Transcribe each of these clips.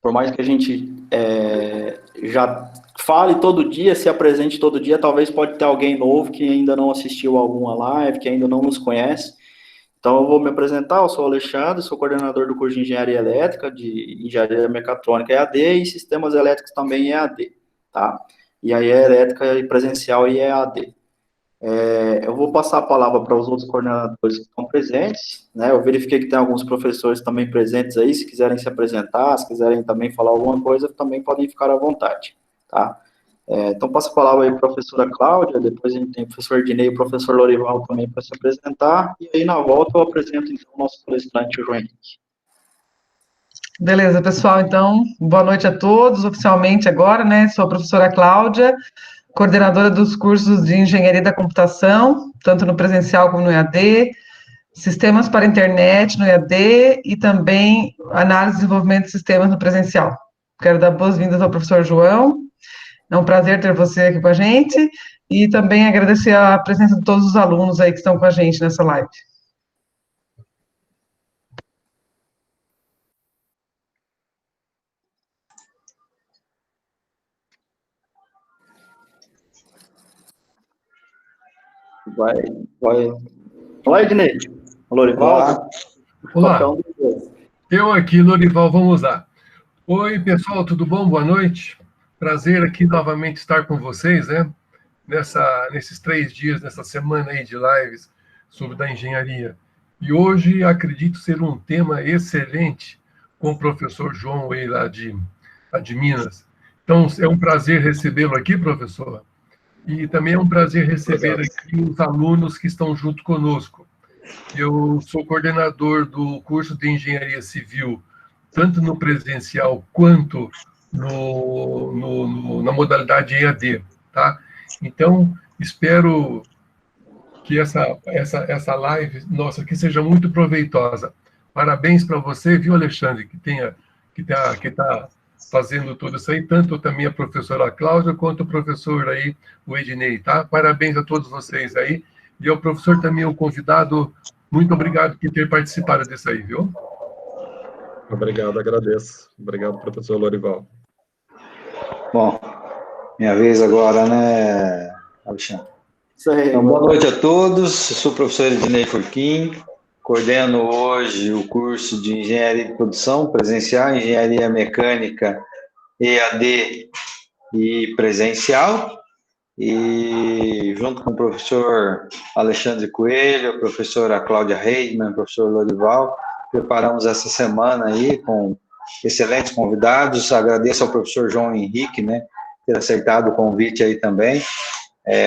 por mais que a gente já fale todo dia, se apresente todo dia, talvez pode ter alguém novo que ainda não assistiu a alguma live, que ainda não nos conhece. Então, eu vou me apresentar, eu sou o Alexandre, sou coordenador do curso de Engenharia Elétrica, de Engenharia Mecatrônica EAD e Sistemas Elétricos também EAD, tá? E aí é elétrica e presencial e EAD. Eu vou passar a palavra para os outros coordenadores que estão presentes, né? Eu verifiquei que tem alguns professores também presentes aí, se quiserem se apresentar, se quiserem também falar alguma coisa, também podem ficar à vontade, tá? Então, passo a palavra aí para a professora Cláudia, depois a gente tem o professor Dinei e o professor Lorival também para se apresentar, e aí na volta eu apresento então o nosso palestrante, o João Henrique. Beleza, pessoal, então, boa noite a todos, oficialmente agora, né, sou a professora Cláudia, coordenadora dos cursos de Engenharia da Computação, tanto no presencial como no EAD, Sistemas para Internet no EAD e também Análise e Desenvolvimento de Sistemas no presencial. Quero dar boas-vindas ao professor João, é um prazer ter você aqui com a gente, e também agradecer a presença de todos os alunos aí que estão com a gente nessa live. Olá, Ednei. Lorival. Olá, eu aqui, Lorival, vamos lá. Oi, pessoal, tudo bom? Boa noite. Prazer aqui novamente estar com vocês, né? Nesses 3 dias, nessa semana aí de lives sobre da engenharia. E hoje acredito ser um tema excelente com o professor João aí lá de Minas. Então, é um prazer recebê-lo aqui, professor. E também é um prazer receber aqui os alunos que estão junto conosco. Eu sou coordenador do curso de Engenharia Civil, tanto no presencial quanto na modalidade EAD, tá? Então, espero que essa live nossa aqui seja muito proveitosa. Parabéns para você, viu, Alexandre, que tá fazendo tudo isso aí, tanto também a professora Cláudia, quanto o professor aí, o Ednei, tá? Parabéns a todos vocês aí. E ao professor também, o convidado, muito obrigado por ter participado disso aí, viu? Obrigado, agradeço. Obrigado, professor Lorival. Bom, minha vez agora, né, Alexandre? Então, boa noite a todos. Eu sou o professor Ednei Furquim, coordeno hoje o curso de Engenharia de Produção presencial, Engenharia Mecânica, EAD e presencial. E junto com o professor Alexandre Coelho, a professora Cláudia Reidman, o professor Lorival, preparamos essa semana aí com excelentes convidados. Agradeço ao professor João Henrique, né, ter aceitado o convite aí também,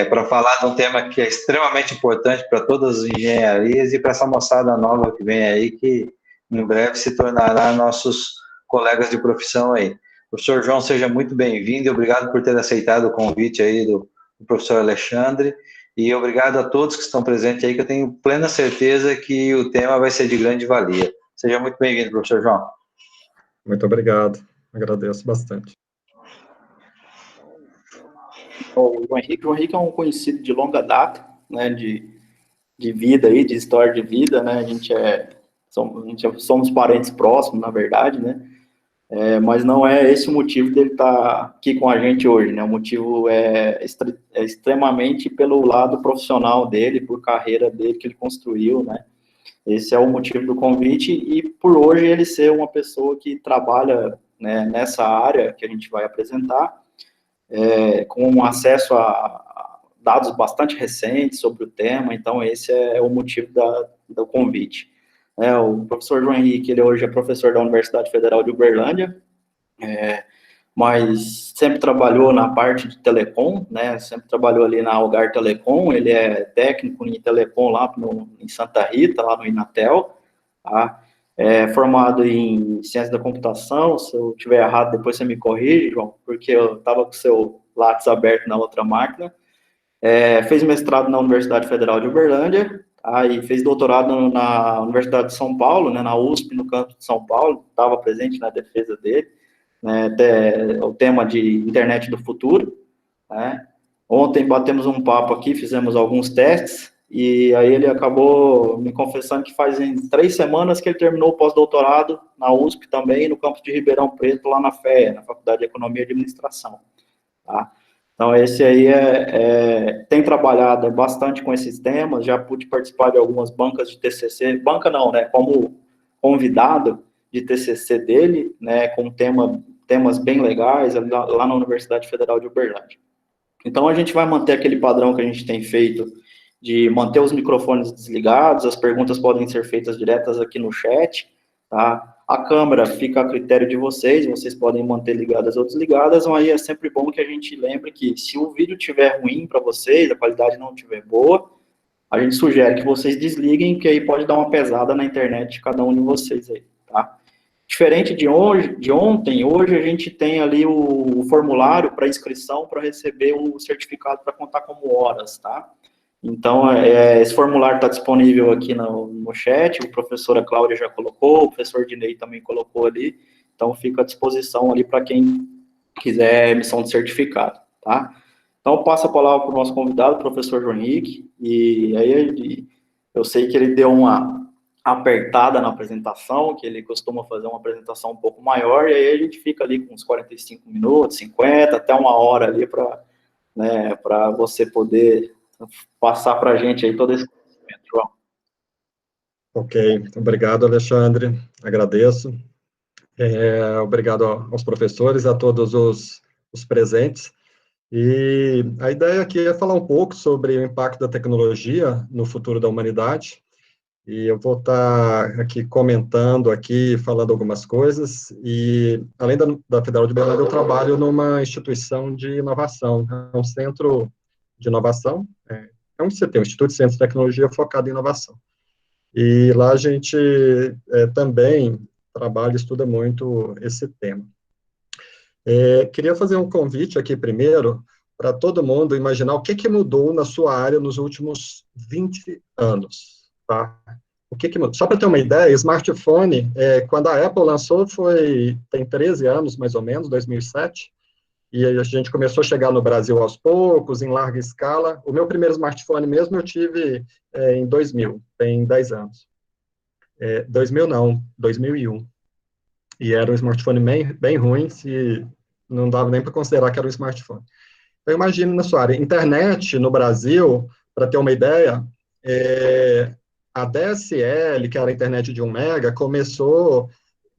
para falar de um tema que é extremamente importante para todas as engenharias e para essa moçada nova que vem aí, que em breve se tornará nossos colegas de profissão aí. Professor João, seja muito bem-vindo e obrigado por ter aceitado o convite aí do professor Alexandre, e obrigado a todos que estão presentes aí, que eu tenho plena certeza que o tema vai ser de grande valia. Seja muito bem-vindo, professor João. Muito obrigado, agradeço bastante. O João Henrique é um conhecido de longa data, né, de vida aí, de história de vida, né, somos parentes próximos, na verdade, né, mas não é esse o motivo dele estar aqui com a gente hoje, né, o motivo é extremamente pelo lado profissional dele, por carreira dele que ele construiu, né, esse é o motivo do convite, e por hoje ele ser uma pessoa que trabalha, né, nessa área que a gente vai apresentar, com acesso a dados bastante recentes sobre o tema, então esse é o motivo do convite. O professor João Henrique, ele hoje é professor da Universidade Federal de Uberlândia, mas sempre trabalhou na parte de telecom, né, sempre trabalhou ali na Algar Telecom, ele é técnico em telecom lá em Santa Rita, lá no Inatel, tá? Formado em ciência da computação. Se eu estiver errado, depois você me corrige, João, porque eu estava com o seu Lattes aberto na outra máquina. Fez mestrado na Universidade Federal de Uberlândia, e fez doutorado na Universidade de São Paulo, né, na USP, no campus de São Paulo, estava presente na defesa dele, né, até o tema de internet do futuro, né. Ontem batemos um papo aqui, fizemos alguns testes, e aí ele acabou me confessando que faz 3 semanas que ele terminou o pós-doutorado na USP também, no campus de Ribeirão Preto, lá na FEA, na Faculdade de Economia e Administração, tá? Então, esse aí tem trabalhado bastante com esses temas, já pude participar de algumas bancas de TCC, banca não, né, como convidado de TCC dele, né, com temas bem legais, lá na Universidade Federal de Uberlândia. Então, a gente vai manter aquele padrão que a gente tem feito, de manter os microfones desligados, as perguntas podem ser feitas diretas aqui no chat, tá? A câmera fica a critério de vocês podem manter ligadas ou desligadas, mas aí é sempre bom que a gente lembre que se o vídeo estiver ruim para vocês, a qualidade não estiver boa, a gente sugere que vocês desliguem, que aí pode dar uma pesada na internet de cada um de vocês aí, tá? Diferente de ontem, hoje a gente tem ali o formulário para inscrição para receber o certificado para contar como horas, tá? Então, esse formulário está disponível aqui no chat, a professora Cláudia já colocou, o professor Dinei também colocou ali, então fica à disposição ali para quem quiser emissão de certificado, tá? Então, eu passo a palavra para o nosso convidado, o professor João Henrique, e aí eu sei que ele deu uma apertada na apresentação, que ele costuma fazer uma apresentação um pouco maior, e aí a gente fica ali com uns 45 minutos, 50, até 1 hora ali para você poder passar para a gente aí todo esse conhecimento, João. Ok, obrigado, Alexandre, agradeço. Obrigado aos professores, a todos os presentes. E a ideia aqui é falar um pouco sobre o impacto da tecnologia no futuro da humanidade, e eu vou estar aqui comentando aqui, falando algumas coisas, e além da Federal de Uberlândia, eu trabalho numa instituição de inovação, é um centro de inovação, é um ICT, um Instituto de Ciência e Tecnologia focado em inovação. E lá a gente também trabalha e estuda muito esse tema. Queria fazer um convite aqui primeiro, para todo mundo imaginar o que mudou na sua área nos últimos 20 anos, tá? O que mudou? Só para ter uma ideia, smartphone, quando a Apple lançou, tem 13 anos, mais ou menos, 2007, e a gente começou a chegar no Brasil aos poucos, em larga escala. O meu primeiro smartphone mesmo eu tive em 2000, tem 10 anos. 2000 não, 2001. E era um smartphone bem ruim, se não dava nem para considerar que era um smartphone. Então, imagine na sua área. Internet no Brasil, para ter uma ideia, a DSL, que era a internet de 1 mega, começou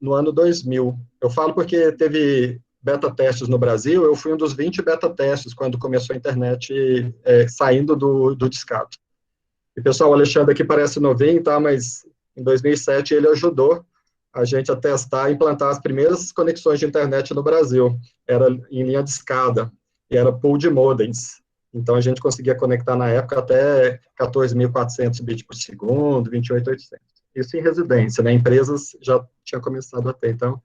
no ano 2000. Eu falo porque teve beta-testes no Brasil, eu fui um dos 20 beta-testes quando começou a internet saindo do discado. E, pessoal, o Alexandre aqui parece novinho, tá? Mas em 2007 ele ajudou a gente a testar e implantar as primeiras conexões de internet no Brasil. Era em linha de escada, e era pool de modems. Então, a gente conseguia conectar na época até 14.400 bits por segundo, 28.800. Isso em residência, né? Empresas já tinham começado a ter. Então,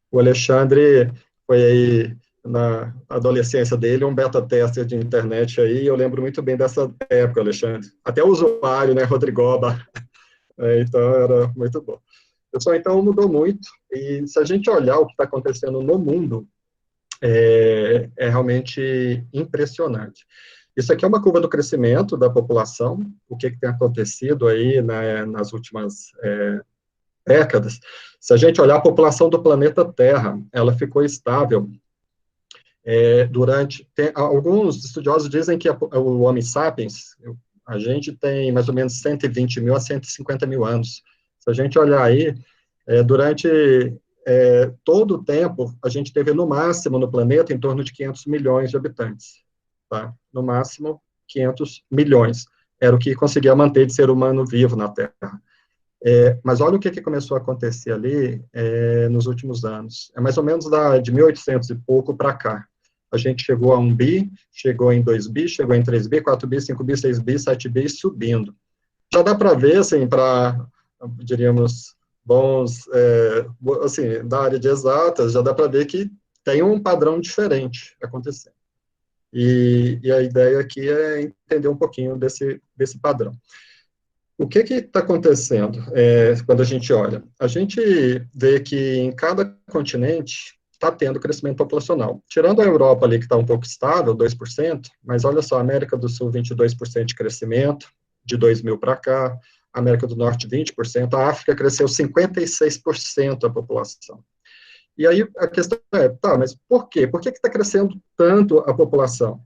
o Alexandre foi aí, na adolescência dele, um beta-tester de internet aí, eu lembro muito bem dessa época, Alexandre. Até o usuário, né, Rodrigoba. Então, era muito bom. Pessoal, então, mudou muito, e se a gente olhar o que está acontecendo no mundo, é realmente impressionante. Isso aqui é uma curva do crescimento da população, o que tem acontecido aí, né, nas últimas décadas. Se a gente olhar a população do planeta Terra, ela ficou estável alguns estudiosos dizem que o Homo sapiens, a gente tem mais ou menos 120 mil a 150 mil anos. Se a gente olhar aí, durante todo o tempo, a gente teve no máximo no planeta em torno de 500 milhões de habitantes, tá? No máximo 500 milhões. Era o que conseguia manter de ser humano vivo na Terra. Mas olha o que começou a acontecer ali nos últimos anos. É mais ou menos de 1800 e pouco para cá. A gente chegou a 1 bi, chegou em 2 bi, chegou em 3 bi, 4 bi, 5 bi, 6 bi, 7 bi, subindo. Já dá para ver, assim, para, diríamos, bons, assim, da área de exatas, já dá para ver que tem um padrão diferente acontecendo. E a ideia aqui é entender um pouquinho desse padrão. O que está acontecendo quando a gente olha? A gente vê que em cada continente está tendo crescimento populacional. Tirando a Europa ali, que está um pouco estável, 2%, mas olha só, América do Sul, 22% de crescimento, de 2000 para cá, a América do Norte 20%, a África cresceu 56% a população. E aí a questão é, tá, mas por quê? Por que está crescendo tanto a população?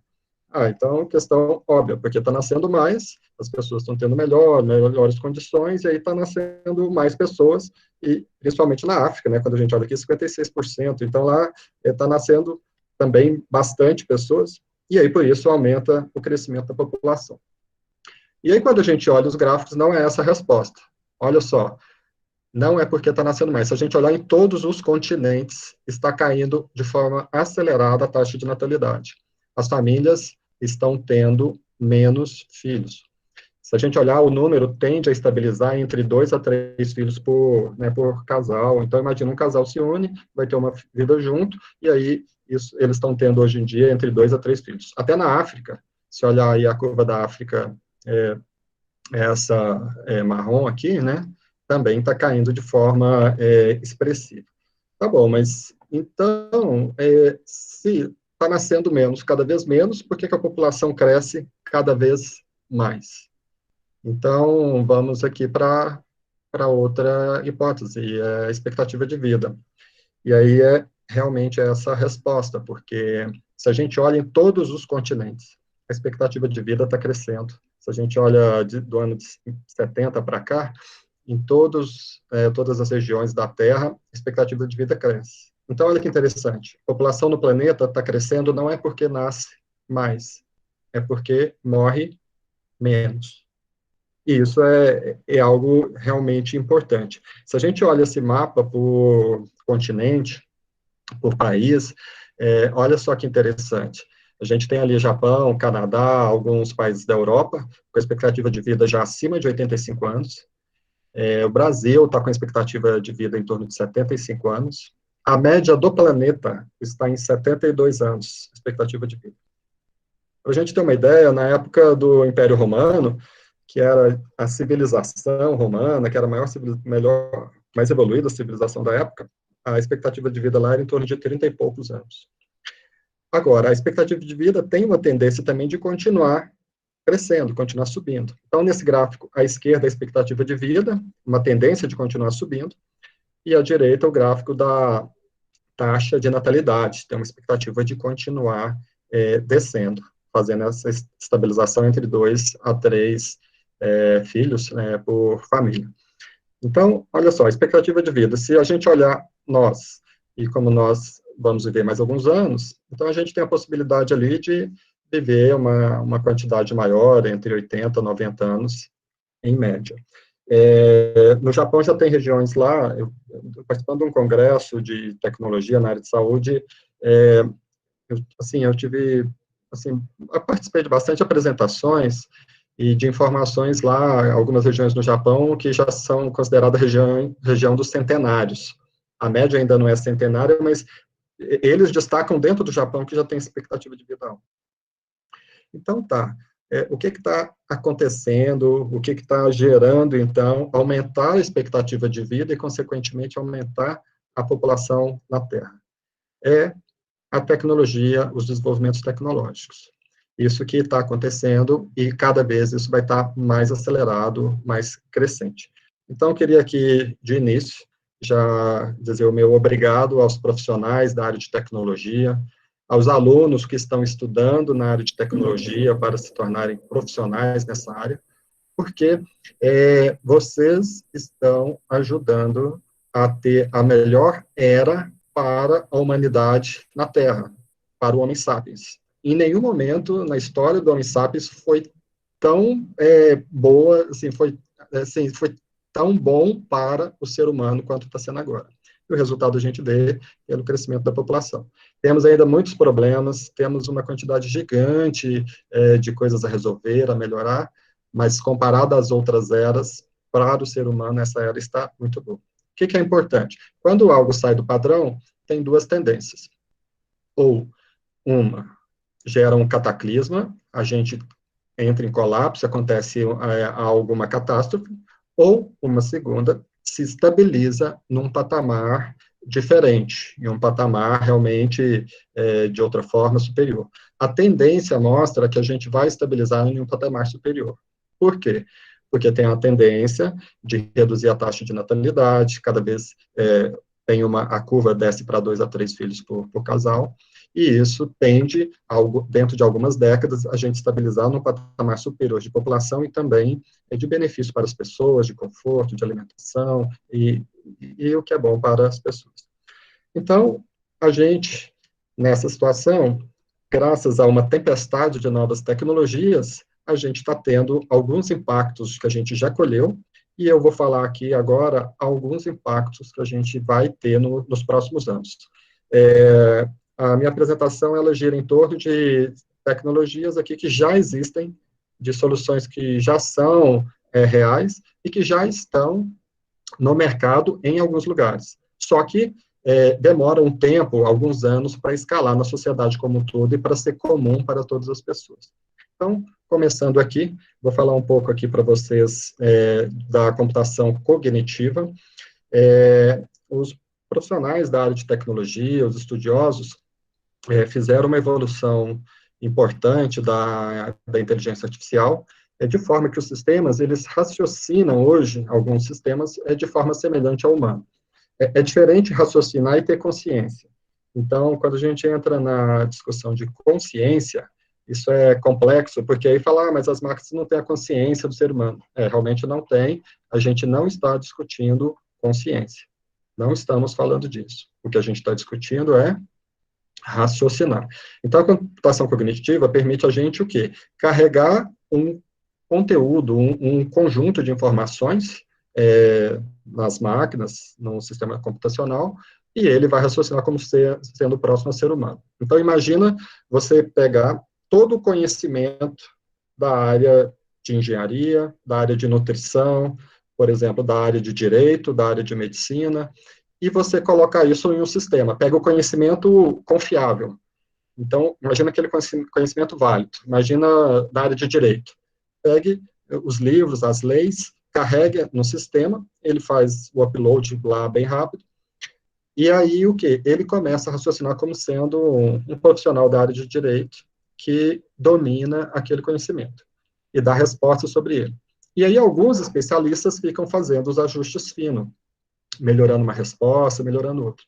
Então, questão óbvia, porque está nascendo mais, as pessoas estão tendo melhores condições, e aí está nascendo mais pessoas, e principalmente na África, né, quando a gente olha aqui, 56%, então lá está nascendo também bastante pessoas, e aí por isso aumenta o crescimento da população. E aí quando a gente olha os gráficos, não é essa a resposta. Olha só, não é porque está nascendo mais. Se a gente olhar em todos os continentes, está caindo de forma acelerada a taxa de natalidade. As famílias estão tendo menos filhos. Se a gente olhar, o número tende a estabilizar entre 2 a 3 filhos por casal. Então, imagina, um casal se une, vai ter uma vida junto, e aí eles estão tendo hoje em dia entre 2 a 3 filhos. Até na África, se olhar aí a curva da África, essa marrom aqui, né, também está caindo de forma expressiva. Tá bom, mas então, se está nascendo menos, cada vez menos, por que a população cresce cada vez mais? Então, vamos aqui para outra hipótese, a expectativa de vida. E aí realmente essa a resposta, porque se a gente olha em todos os continentes, a expectativa de vida está crescendo. Se a gente olha do ano de 70 para cá, em todas as regiões da Terra, a expectativa de vida cresce. Então, olha que interessante, a população no planeta está crescendo não é porque nasce mais, é porque morre menos. E isso é algo realmente importante. Se a gente olha esse mapa por continente, por país, olha só que interessante. A gente tem ali Japão, Canadá, alguns países da Europa, com a expectativa de vida já acima de 85 anos. O Brasil está com a expectativa de vida em torno de 75 anos. A média do planeta está em 72 anos, expectativa de vida. Para a gente ter uma ideia, na época do Império Romano, que era a civilização romana, que era a mais evoluída civilização da época, a expectativa de vida lá era em torno de 30 e poucos anos. Agora, a expectativa de vida tem uma tendência também de continuar crescendo, continuar subindo. Então, nesse gráfico, à esquerda, a expectativa de vida, uma tendência de continuar subindo, e à direita, o gráfico da taxa de natalidade, tem uma expectativa de continuar descendo, fazendo essa estabilização entre 2 a 3 filhos por família. Então, olha só, a expectativa de vida, se a gente olhar nós, e como nós vamos viver mais alguns anos, então a gente tem a possibilidade ali de viver uma quantidade maior, entre 80 e 90 anos, em média. No Japão já tem regiões lá, eu participando de um congresso de tecnologia na área de saúde, eu participei de bastante apresentações e de informações lá, algumas regiões no Japão que já são consideradas região dos centenários. A média ainda não é centenária, mas eles destacam dentro do Japão que já tem expectativa de vida alta. Então, o que está acontecendo, o que está gerando, então, aumentar a expectativa de vida e, consequentemente, aumentar a população na Terra? É a tecnologia, os desenvolvimentos tecnológicos. Isso que está acontecendo e cada vez isso vai estar mais acelerado, mais crescente. Então, eu queria aqui, de início, já dizer o meu obrigado aos profissionais da área de tecnologia, aos alunos que estão estudando na área de tecnologia para se tornarem profissionais nessa área, porque vocês estão ajudando a ter a melhor era para a humanidade na Terra, para o Homo sapiens. Em nenhum momento na história do Homo sapiens foi tão boa, assim, foi tão bom para o ser humano quanto está sendo agora. E o resultado a gente vê pelo crescimento da população. Temos ainda muitos problemas, temos uma quantidade gigante de coisas a resolver, a melhorar, mas comparado às outras eras, para o ser humano, essa era está muito boa. O que é importante? Quando algo sai do padrão, tem duas tendências. Ou uma, gera um cataclisma, a gente entra em colapso, acontece alguma catástrofe, ou uma segunda, se estabiliza num patamar diferente, em um patamar realmente de outra forma superior. A tendência mostra que a gente vai estabilizar em um patamar superior. Por quê? Porque tem a tendência de reduzir a taxa de natalidade, cada vez a curva desce para 2 a 3 filhos por casal, e isso tende, dentro de algumas décadas, a gente estabilizar num patamar superior de população e também de benefício para as pessoas, de conforto, de alimentação, e o que é bom para as pessoas. Então, a gente, nessa situação, graças a uma tempestade de novas tecnologias, a gente está tendo alguns impactos que a gente já colheu, e eu vou falar aqui agora alguns impactos que a gente vai ter nos próximos anos. A minha apresentação, ela gira em torno de tecnologias aqui que já existem, de soluções que já são reais e que já estão no mercado em alguns lugares. Só que demora um tempo, alguns anos, para escalar na sociedade como um todo e para ser comum para todas as pessoas. Então, começando aqui, vou falar um pouco aqui para vocês da computação cognitiva. Os profissionais da área de tecnologia, os estudiosos, fizeram uma evolução importante da inteligência artificial, de forma que os sistemas, eles raciocinam hoje, alguns sistemas, de forma semelhante ao humano. É diferente raciocinar e ter consciência. Então, quando a gente entra na discussão de consciência, isso é complexo, porque aí fala, mas as máquinas não têm a consciência do ser humano. Realmente não tem, a gente não está discutindo consciência. Não estamos falando disso. O que a gente está discutindo é raciocinar. Então, a computação cognitiva permite a gente o quê? Carregar um conteúdo, um conjunto de informações nas máquinas, no sistema computacional, e ele vai raciocinar como sendo próximo ao ser humano. Então, imagina você pegar todo o conhecimento da área de engenharia, da área de nutrição, por exemplo, da área de direito, da área de medicina, e você colocar isso em um sistema. Pega o conhecimento confiável. Então, imagina aquele conhecimento válido. Imagina da área de direito. Pegue os livros, as leis, carregue no sistema, ele faz o upload lá bem rápido, e aí o quê? Ele começa a raciocinar como sendo um profissional da área de direito que domina aquele conhecimento e dá respostas sobre ele. E aí alguns especialistas ficam fazendo os ajustes finos, melhorando uma resposta, melhorando outra.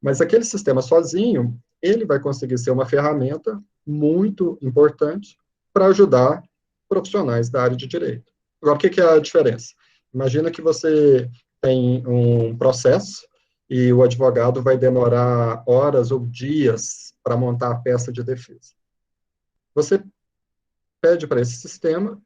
Mas aquele sistema sozinho, ele vai conseguir ser uma ferramenta muito importante para ajudar profissionais da área de direito. Agora, o que é a diferença? Imagina que você tem um processo e o advogado vai demorar horas ou dias para montar a peça de defesa. Você pede para esse sistema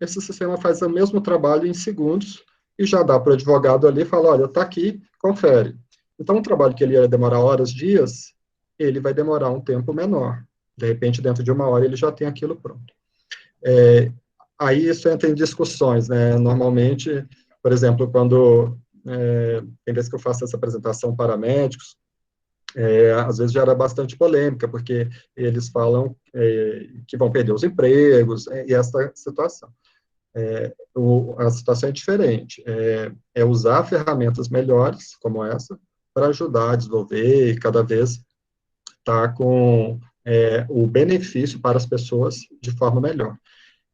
faz o mesmo trabalho em segundos e já dá para o advogado ali e fala, olha, está aqui, confere. Então, um trabalho que ele ia demorar horas, dias, ele vai demorar um tempo menor. De repente, dentro de uma hora, ele já tem aquilo pronto. Aí isso entra em discussões, né? Normalmente, por exemplo, quando tem vezes que eu faço essa apresentação para médicos, às vezes gera bastante polêmica, porque eles falam que vão perder os empregos, e essa situação. A situação é diferente, usar ferramentas melhores, como essa, para ajudar a desenvolver e cada vez estar com o benefício para as pessoas de forma melhor.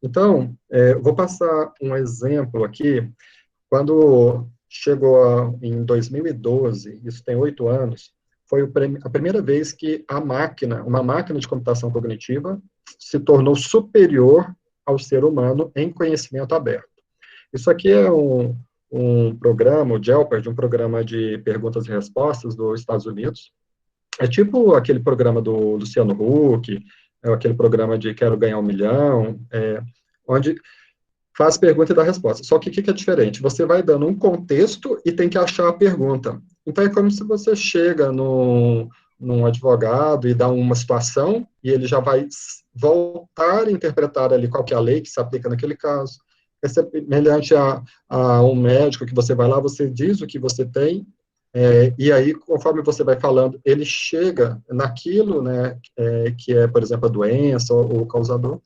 Então, vou passar um exemplo aqui. Quando chegou em 2012, isso tem 8 anos, foi a primeira vez que uma máquina de computação cognitiva se tornou superior ao ser humano em conhecimento aberto. Isso aqui é um programa, o Jeopardy, um programa de perguntas e respostas dos Estados Unidos. É tipo aquele programa do Luciano Huck, aquele programa de Quero Ganhar um Milhão, onde faz pergunta e dá resposta. Só que o que é diferente? Você vai dando um contexto e tem que achar a pergunta. Então, é como se você chega num advogado e dá uma situação, e ele já vai voltar a interpretar ali qual que é a lei que se aplica naquele caso. É semelhante a um médico que você vai lá, você diz o que você tem, e aí, conforme você vai falando, ele chega naquilo, né, que é, por exemplo, a doença ou o causador.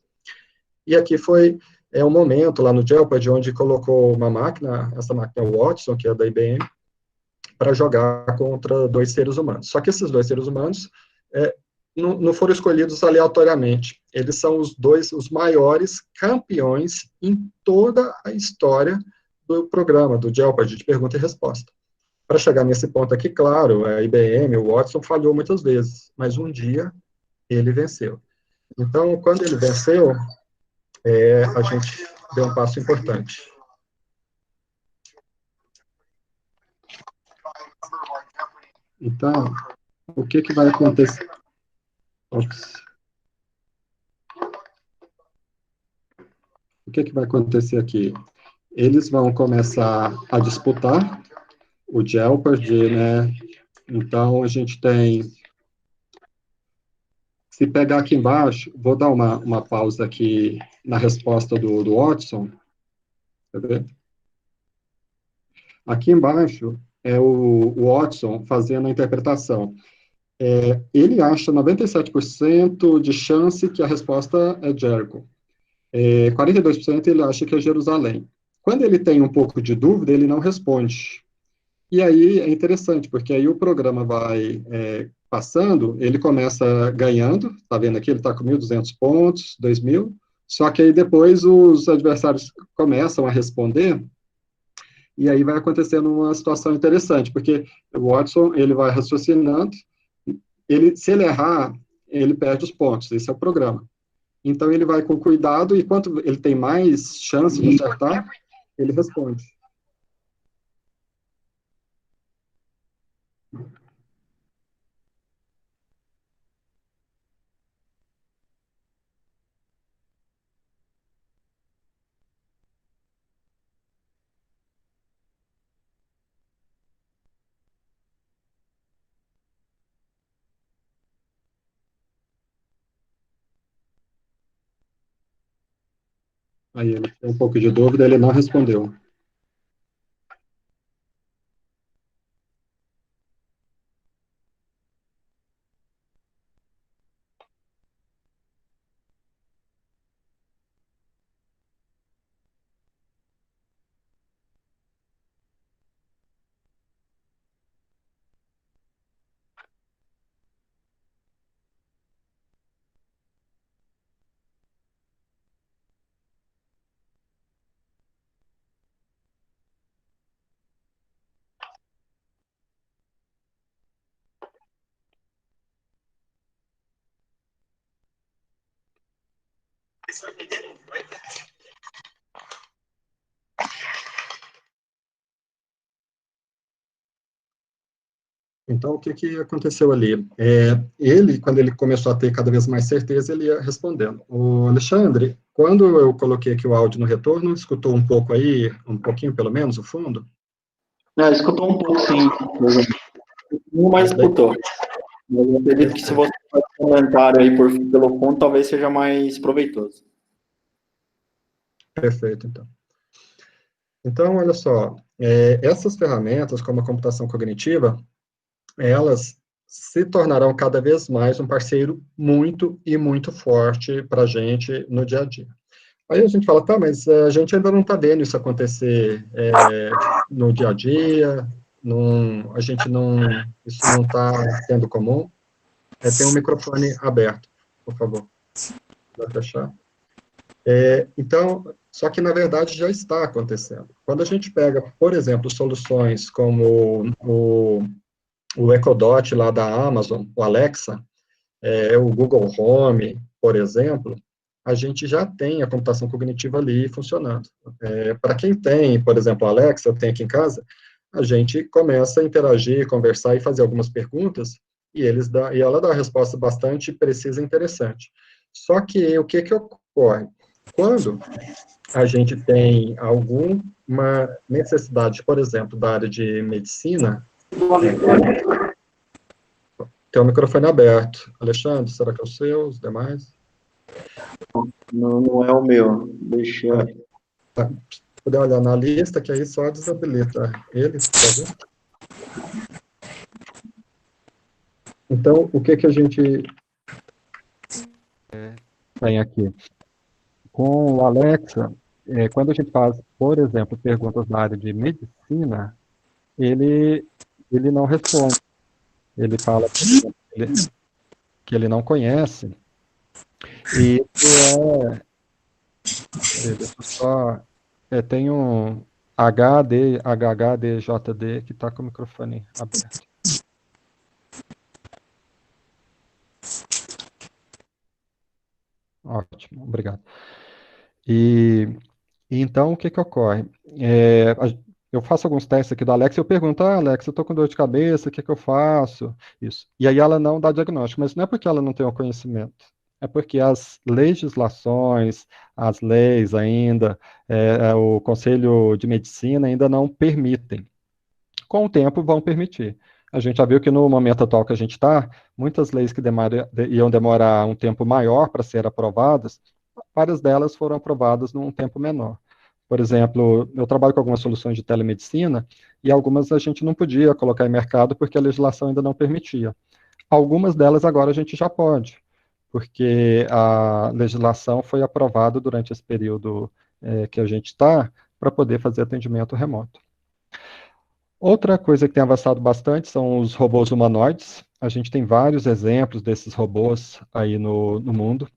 E aqui foi um momento lá no Jeopardy, onde colocou uma máquina, essa máquina Watson, que é da IBM, para jogar contra 2 seres humanos. Só que esses 2 seres humanos não foram escolhidos aleatoriamente. Eles são os maiores campeões em toda a história do programa, do Jeopardy, de pergunta e resposta. Para chegar nesse ponto aqui, claro, a IBM, o Watson falhou muitas vezes, mas um dia ele venceu. Então, quando ele venceu, a gente deu um passo importante. Então, o que vai acontecer? O que vai acontecer aqui? Eles vão começar a disputar o Jeopardy, né? Então, a gente tem... Se pegar aqui embaixo, vou dar uma pausa aqui na resposta do Watson. Quer ver? Aqui embaixo é o Watson fazendo a interpretação. Ele acha 97% de chance que a resposta é Jericho. 42% ele acha que é Jerusalém. Quando ele tem um pouco de dúvida, ele não responde. E aí é interessante, porque aí o programa vai passando, ele começa ganhando, tá vendo aqui, ele está com 1.200 pontos, 2.000, só que aí depois os adversários começam a responder, e aí vai acontecendo uma situação interessante, porque o Watson, ele vai raciocinando, se ele errar, ele perde os pontos, esse é o programa. Então ele vai com cuidado, e quanto ele tem mais chance de acertar, ele responde. Aí ele tem um pouco de dúvida, ele não respondeu. Então, o que aconteceu ali? Ele, quando ele começou a ter cada vez mais certeza, ele ia respondendo. O Alexandre, quando eu coloquei aqui o áudio no retorno, escutou um pouco aí, um pouquinho pelo menos, o fundo? Escutou um pouco, sim. Não mais escutou. Eu acredito que se você faz um comentário aí pelo fundo, talvez seja mais proveitoso. Perfeito, então. Então, olha só, essas ferramentas, como a computação cognitiva, elas se tornarão cada vez mais um parceiro muito e muito forte para a gente no dia a dia. Aí a gente fala, tá, mas a gente ainda não está vendo isso acontecer no dia a dia, isso não está sendo comum. Tem um microfone aberto, por favor. Vai fechar? Então, só que na verdade já está acontecendo. Quando a gente pega, por exemplo, soluções como o Echo Dot lá da Amazon, o Alexa, o Google Home, por exemplo, a gente já tem a computação cognitiva ali funcionando. Para quem tem, por exemplo, a Alexa, eu tenho aqui em casa, a gente começa a interagir, conversar e fazer algumas perguntas, e ela dá uma resposta bastante precisa e interessante. Só que o que ocorre? Quando a gente tem alguma necessidade, por exemplo, da área de medicina, tem o microfone aberto. Alexandre, será que é o seu, os demais? Não é o meu. Deixa eu... Se puder olhar na lista, que aí só desabilita ele, por favor. Então, o que a gente tem aqui? Com o Alexa, quando a gente faz, por exemplo, perguntas na área de medicina, ele não responde. Ele fala, por exemplo, que ele não conhece, e isso deixa eu só, tem um HHDJD que está com o microfone aberto. Ótimo, obrigado. E então, o que que ocorre? Eu faço alguns testes aqui do Alex e eu pergunto, Alex, eu estou com dor de cabeça, o que que eu faço? Isso. E aí ela não dá diagnóstico, mas não é porque ela não tem o conhecimento, é porque as legislações, as leis ainda, o Conselho de Medicina ainda não permitem. Com o tempo vão permitir. A gente já viu que no momento atual que a gente está, muitas leis que iam demorar um tempo maior para ser aprovadas, várias delas foram aprovadas num tempo menor. Por exemplo, eu trabalho com algumas soluções de telemedicina e algumas a gente não podia colocar em mercado porque a legislação ainda não permitia. Algumas delas agora a gente já pode, porque a legislação foi aprovada durante esse período que a gente está para poder fazer atendimento remoto. Outra coisa que tem avançado bastante são os robôs humanoides. A gente tem vários exemplos desses robôs aí no mundo.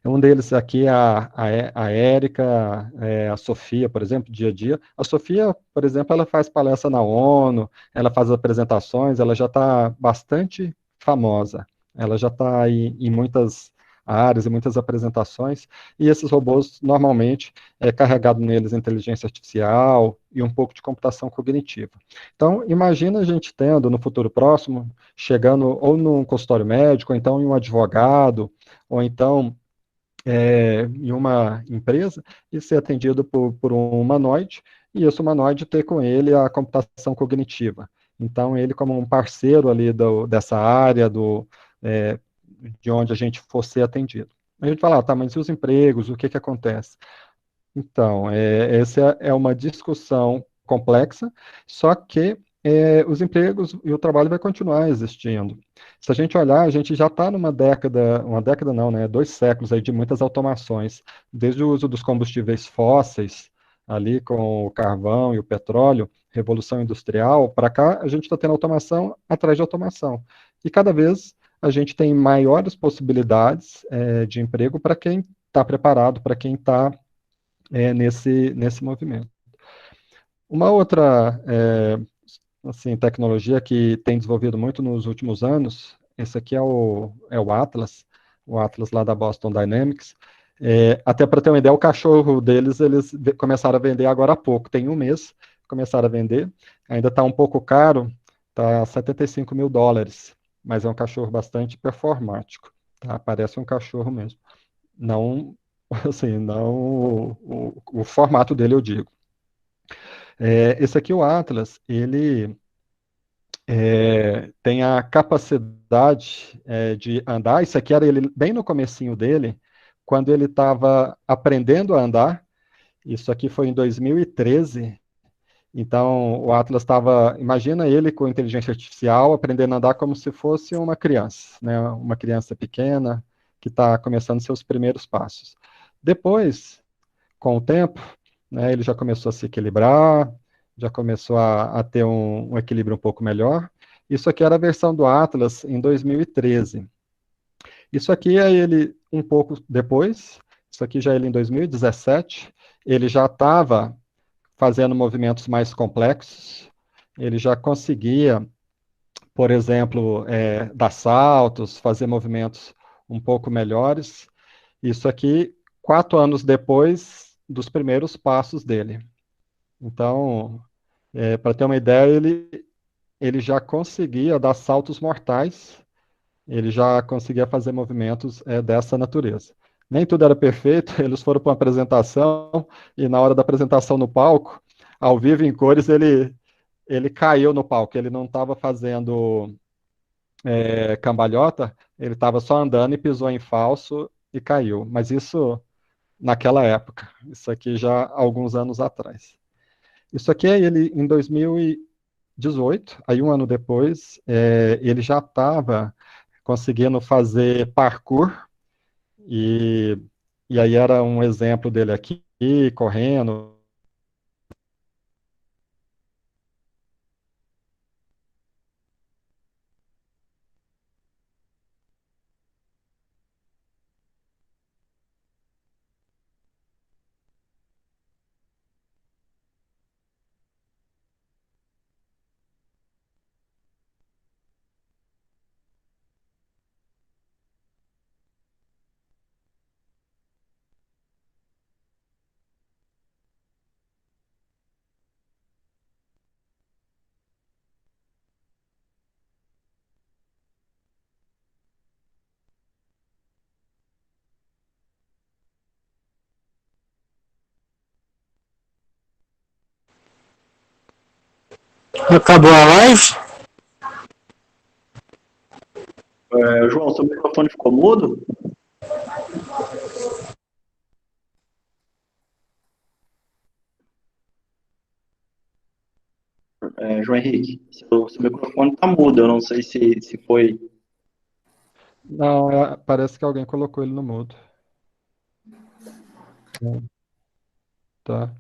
Um deles aqui é a Érica, a Sofia, por exemplo, dia a dia. A Sofia, por exemplo, ela faz palestra na ONU, ela faz apresentações, ela já está bastante famosa. Ela já está aí em muitas áreas e muitas apresentações, e esses robôs, normalmente, é carregado neles inteligência artificial e um pouco de computação cognitiva. Então, imagina a gente tendo, no futuro próximo, chegando ou num consultório médico, ou então em um advogado, ou então em uma empresa e ser atendido por um humanoide, e esse humanoide ter com ele a computação cognitiva. Então, ele como um parceiro ali dessa área, de onde a gente for ser atendido. A gente fala, tá, mas e os empregos, o que que acontece? Então, essa é uma discussão complexa, só que os empregos e o trabalho vai continuar existindo. Se a gente olhar, a gente já está numa década, uma década não, né, 2 séculos aí de muitas automações, desde o uso dos combustíveis fósseis, ali com o carvão e o petróleo, revolução industrial, para cá a gente está tendo automação atrás de automação. E cada vez a gente tem maiores possibilidades de emprego para quem está preparado, para quem está nesse movimento. Uma outra assim, tecnologia que tem desenvolvido muito nos últimos anos, esse aqui é o Atlas lá da Boston Dynamics. Até para ter uma ideia, o cachorro deles, eles começaram a vender agora há pouco, tem um mês, começaram a vender, ainda está um pouco caro, está $75.000, mas é um cachorro bastante performático, tá? Parece um cachorro mesmo. Não, assim, não o formato dele, eu digo. Esse aqui, o Atlas, ele tem a capacidade de andar. Isso aqui era ele bem no comecinho dele, quando ele estava aprendendo a andar. Isso aqui foi em 2013. Então, o Atlas estava, imagina ele com inteligência artificial aprendendo a andar como se fosse uma criança, né? Uma criança pequena que está começando seus primeiros passos. Depois, com o tempo, né, ele já começou a se equilibrar, já começou a ter um equilíbrio um pouco melhor. Isso aqui era a versão do Atlas em 2013. Isso aqui é ele um pouco depois, isso aqui já é ele em 2017. Ele já estava fazendo movimentos mais complexos, ele já conseguia, por exemplo, dar saltos, fazer movimentos um pouco melhores. Isso aqui, 4 anos depois dos primeiros passos dele. Então, para ter uma ideia, ele já conseguia dar saltos mortais, ele já conseguia fazer movimentos dessa natureza. Nem tudo era perfeito, eles foram para uma apresentação, e na hora da apresentação no palco, ao vivo em cores, ele caiu no palco, ele não estava fazendo cambalhota, ele estava só andando e pisou em falso e caiu. Mas isso naquela época, isso aqui já há alguns anos atrás. Isso aqui é ele em 2018, aí um ano depois, ele já estava conseguindo fazer parkour, e, e aí era um exemplo dele aqui, correndo. Acabou a live? João, seu microfone ficou mudo? João Henrique, seu microfone está mudo, eu não sei se foi... Não, parece que alguém colocou ele no mudo. Tá.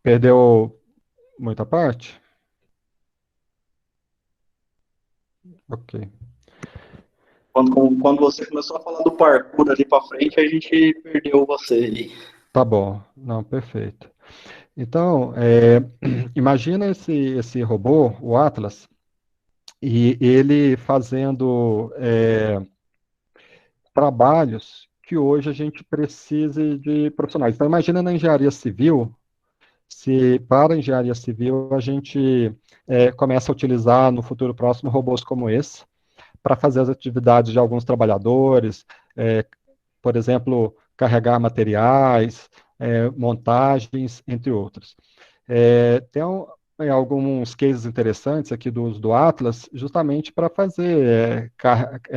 Perdeu muita parte? Ok. Quando você começou a falar do parkour ali para frente, a gente perdeu você ali. Tá bom. Não, perfeito. Então, imagina esse robô, o Atlas, e ele fazendo trabalhos que hoje a gente precisa de profissionais. Então, imagina na engenharia civil, se para a engenharia civil a gente começa a utilizar no futuro próximo robôs como esse, para fazer as atividades de alguns trabalhadores, por exemplo, carregar materiais, montagens, entre outros. Tem alguns cases interessantes aqui do uso do Atlas, justamente para fazer,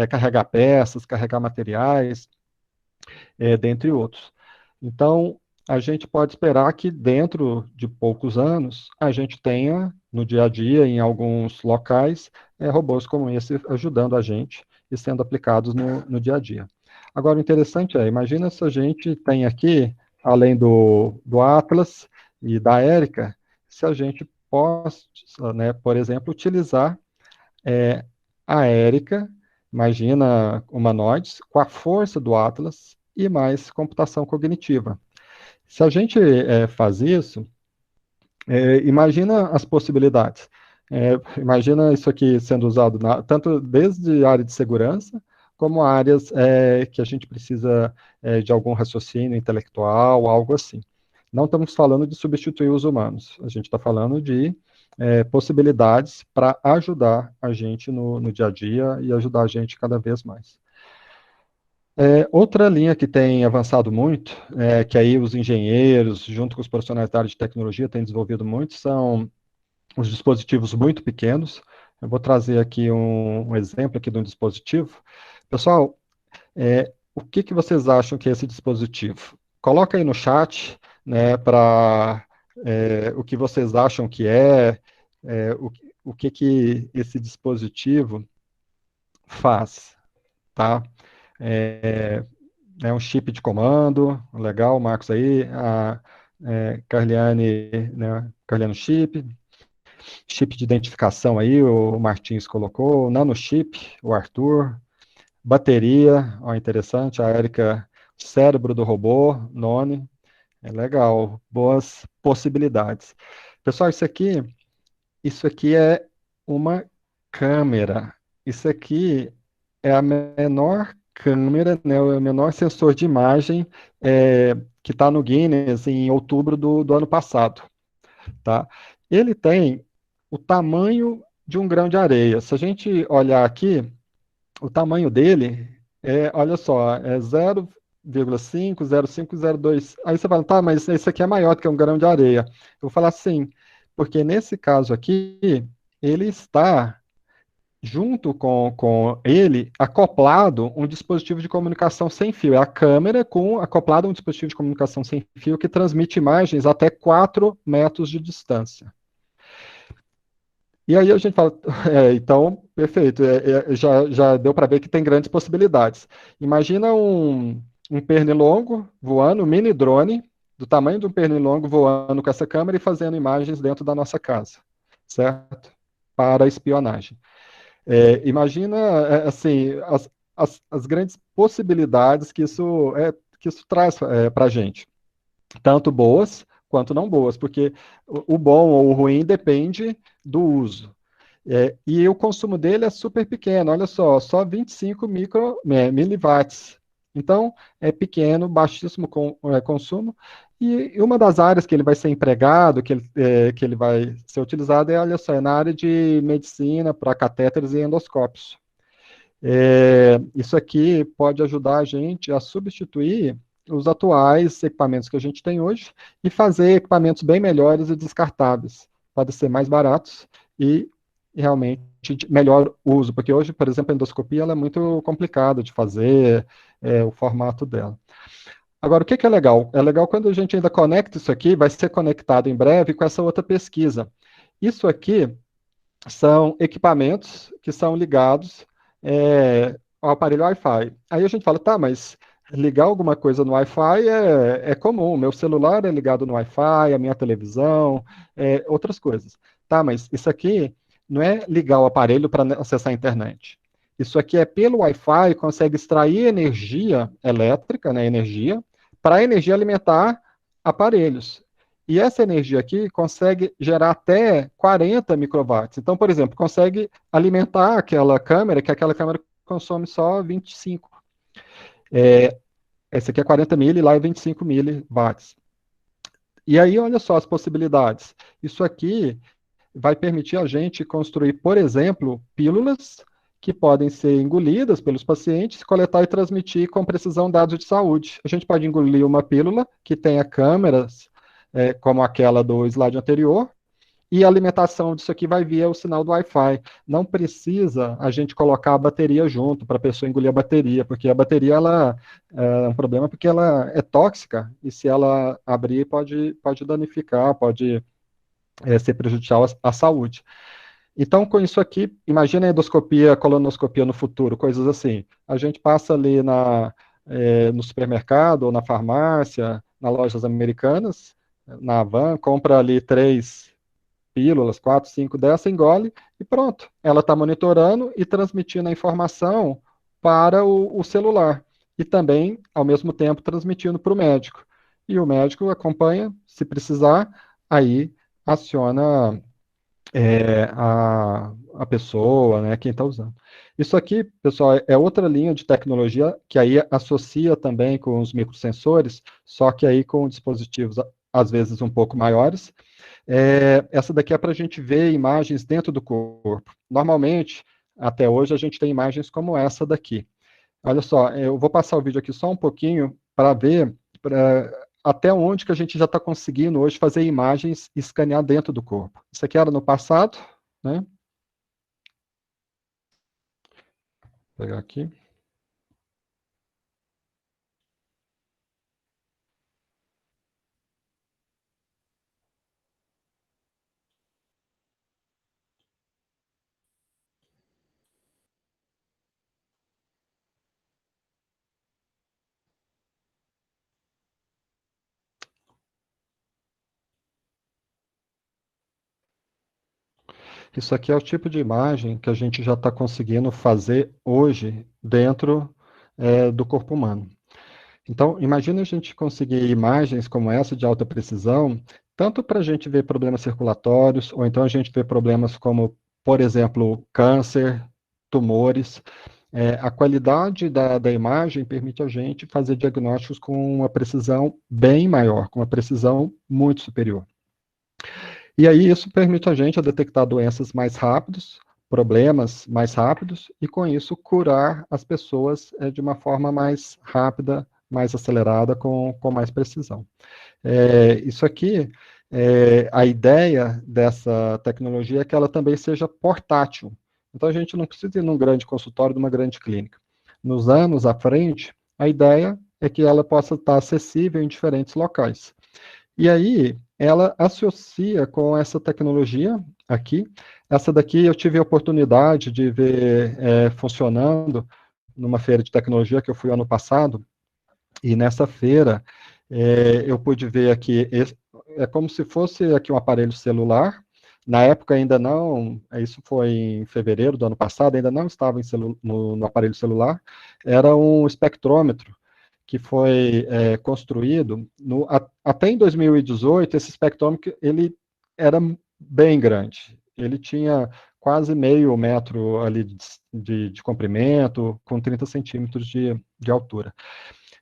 carregar peças, carregar materiais, dentre outros. Então, a gente pode esperar que dentro de poucos anos, a gente tenha, no dia a dia, em alguns locais, robôs como esse ajudando a gente e sendo aplicados no dia a dia. Agora, o interessante imagina se a gente tem aqui, além do Atlas e da Érica, se a gente possa, né, por exemplo, utilizar a Érica, imagina humanoides, com a força do Atlas e mais computação cognitiva. Se a gente faz isso, imagina as possibilidades. Imagina isso aqui sendo usado tanto desde a área de segurança, como áreas que a gente precisa de algum raciocínio intelectual, algo assim. Não estamos falando de substituir os humanos, a gente está falando de possibilidades para ajudar a gente no dia a dia e ajudar a gente cada vez mais. Outra linha que tem avançado muito, que aí os engenheiros, junto com os profissionais da área de tecnologia, têm desenvolvido muito, são os dispositivos muito pequenos. Eu vou trazer aqui um exemplo aqui de um dispositivo. Pessoal, o que vocês acham que é esse dispositivo? Coloca aí no chat, né, para o que vocês acham que o que esse dispositivo faz, tá? É um chip de comando, legal, Marcos aí, a Carliane, né, Carliano chip de identificação aí, o Martins colocou, nanochip, o Arthur, bateria, ó, interessante, a Érica, cérebro do robô, None, legal, boas possibilidades. Pessoal, isso aqui é uma câmera, isso aqui é a menor câmera, né, o menor sensor de imagem que está no Guinness em outubro do ano passado, tá? Ele tem o tamanho de um grão de areia. Se a gente olhar aqui, o tamanho dele olha só, é 0,5, 0,5, 0,2. Aí você fala, tá, mas esse aqui é maior do que um grão de areia. Eu vou falar sim, porque nesse caso aqui, ele está junto com ele, acoplado um dispositivo de comunicação sem fio. É a câmera acoplado a um dispositivo de comunicação sem fio que transmite imagens até 4 metros de distância. E aí a gente fala, então, perfeito, já deu para ver que tem grandes possibilidades. Imagina um pernilongo voando, um mini drone, do tamanho de um pernilongo voando com essa câmera e fazendo imagens dentro da nossa casa, certo? Para espionagem. Imagina, assim, as grandes possibilidades que isso traz para a gente, tanto boas quanto não boas, porque o bom ou o ruim depende do uso. E o consumo dele é super pequeno, olha só 25 miliwatts. Então, é pequeno, baixíssimo consumo. E uma das áreas que ele vai ser empregado, que ele vai ser utilizado, olha só, é na área de medicina, para catéteres e endoscópios. Isso aqui pode ajudar a gente a substituir os atuais equipamentos que a gente tem hoje e fazer equipamentos bem melhores e descartáveis podem ser mais baratos e realmente de melhor uso, porque hoje, por exemplo, a endoscopia ela é muito complicada de fazer, o formato dela. Agora, o que é legal? É legal quando a gente ainda conecta isso aqui, vai ser conectado em breve com essa outra pesquisa. Isso aqui são equipamentos que são ligados ao aparelho Wi-Fi. Aí a gente fala, tá, mas ligar alguma coisa no Wi-Fi é comum. Meu celular é ligado no Wi-Fi, a minha televisão, outras coisas. Tá, mas isso aqui não é ligar o aparelho para acessar a internet. Isso aqui é pelo Wi-Fi, consegue extrair energia elétrica, né, energia, para a energia alimentar aparelhos. E essa energia aqui consegue gerar até 40 microwatts. Então, por exemplo, consegue alimentar aquela câmera, que aquela câmera consome só 25. Esse aqui é 40 mil e lá é 25 miliwatts. E aí, olha só as possibilidades. Isso aqui vai permitir a gente construir, por exemplo, pílulas que podem ser engolidas pelos pacientes, coletar e transmitir com precisão dados de saúde. A gente pode engolir uma pílula que tenha câmeras, como aquela do slide anterior, e a alimentação disso aqui vai via o sinal do Wi-Fi. Não precisa a gente colocar a bateria junto para a pessoa engolir a bateria, porque a bateria ela é um problema porque ela é tóxica, e se ela abrir pode danificar, pode ser prejudicial à saúde. Então, com isso aqui, imagina a endoscopia, colonoscopia no futuro, coisas assim. A gente passa ali no supermercado ou na farmácia, nas lojas americanas, na Havan, compra ali 3 pílulas, 4, 5 dessa, engole e pronto. Ela está monitorando e transmitindo a informação para o celular. E também, ao mesmo tempo, transmitindo para o médico. E o médico acompanha, se precisar, aí aciona a pessoa, né, quem está usando. Isso aqui, pessoal, é outra linha de tecnologia que aí associa também com os microsensores, só que aí com dispositivos, às vezes, um pouco maiores. Essa daqui é para a gente ver imagens dentro do corpo. Normalmente, até hoje, a gente tem imagens como essa daqui. Olha só, eu vou passar o vídeo aqui só um pouquinho para ver até onde que a gente já está conseguindo hoje fazer imagens e escanear dentro do corpo. Isso aqui era no passado, né? Vou pegar aqui. Isso aqui é o tipo de imagem que a gente já está conseguindo fazer hoje dentro do corpo humano. Então, imagine a gente conseguir imagens como essa de alta precisão, tanto para a gente ver problemas circulatórios, ou então a gente ver problemas como, por exemplo, câncer, tumores. A qualidade da imagem permite a gente fazer diagnósticos com uma precisão bem maior, com uma precisão muito superior. E aí isso permite a gente detectar doenças mais rápidos, problemas mais rápidos, e com isso curar as pessoas de uma forma mais rápida, mais acelerada, com mais precisão. Isso aqui, a ideia dessa tecnologia é que ela também seja portátil. Então a gente não precisa ir num grande consultório, numa grande clínica. Nos anos à frente, a ideia é que ela possa estar acessível em diferentes locais. E aí, ela associa com essa tecnologia aqui. Essa daqui eu tive a oportunidade de ver funcionando numa feira de tecnologia que eu fui ano passado, e nessa feira eu pude ver aqui, é como se fosse aqui um aparelho celular. Na época ainda não, isso foi em fevereiro do ano passado, ainda não estava no aparelho celular, era um espectrômetro que foi construído, até em 2018, esse espectrômetro ele era bem grande. Ele tinha quase meio metro ali de comprimento, com 30 centímetros de altura.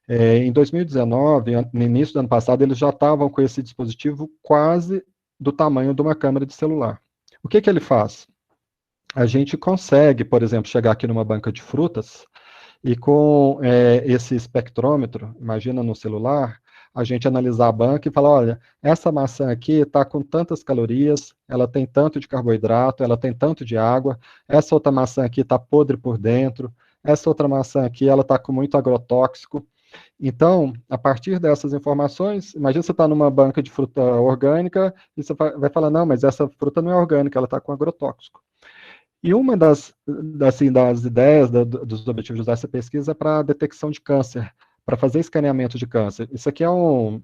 Em 2019, no início do ano passado, eles já estavam com esse dispositivo quase do tamanho de uma câmera de celular. O que ele faz? A gente consegue, por exemplo, chegar aqui numa banca de frutas, e com esse espectrômetro, imagina no celular, a gente analisar a banca e falar, olha, essa maçã aqui está com tantas calorias, ela tem tanto de carboidrato, ela tem tanto de água, essa outra maçã aqui está podre por dentro, essa outra maçã aqui, ela está com muito agrotóxico. Então, a partir dessas informações, imagina você está numa banca de fruta orgânica e você vai falar, não, mas essa fruta não é orgânica, ela está com agrotóxico. E uma das ideias dos objetivos dessa pesquisa é para detecção de câncer, para fazer escaneamento de câncer. Isso aqui é um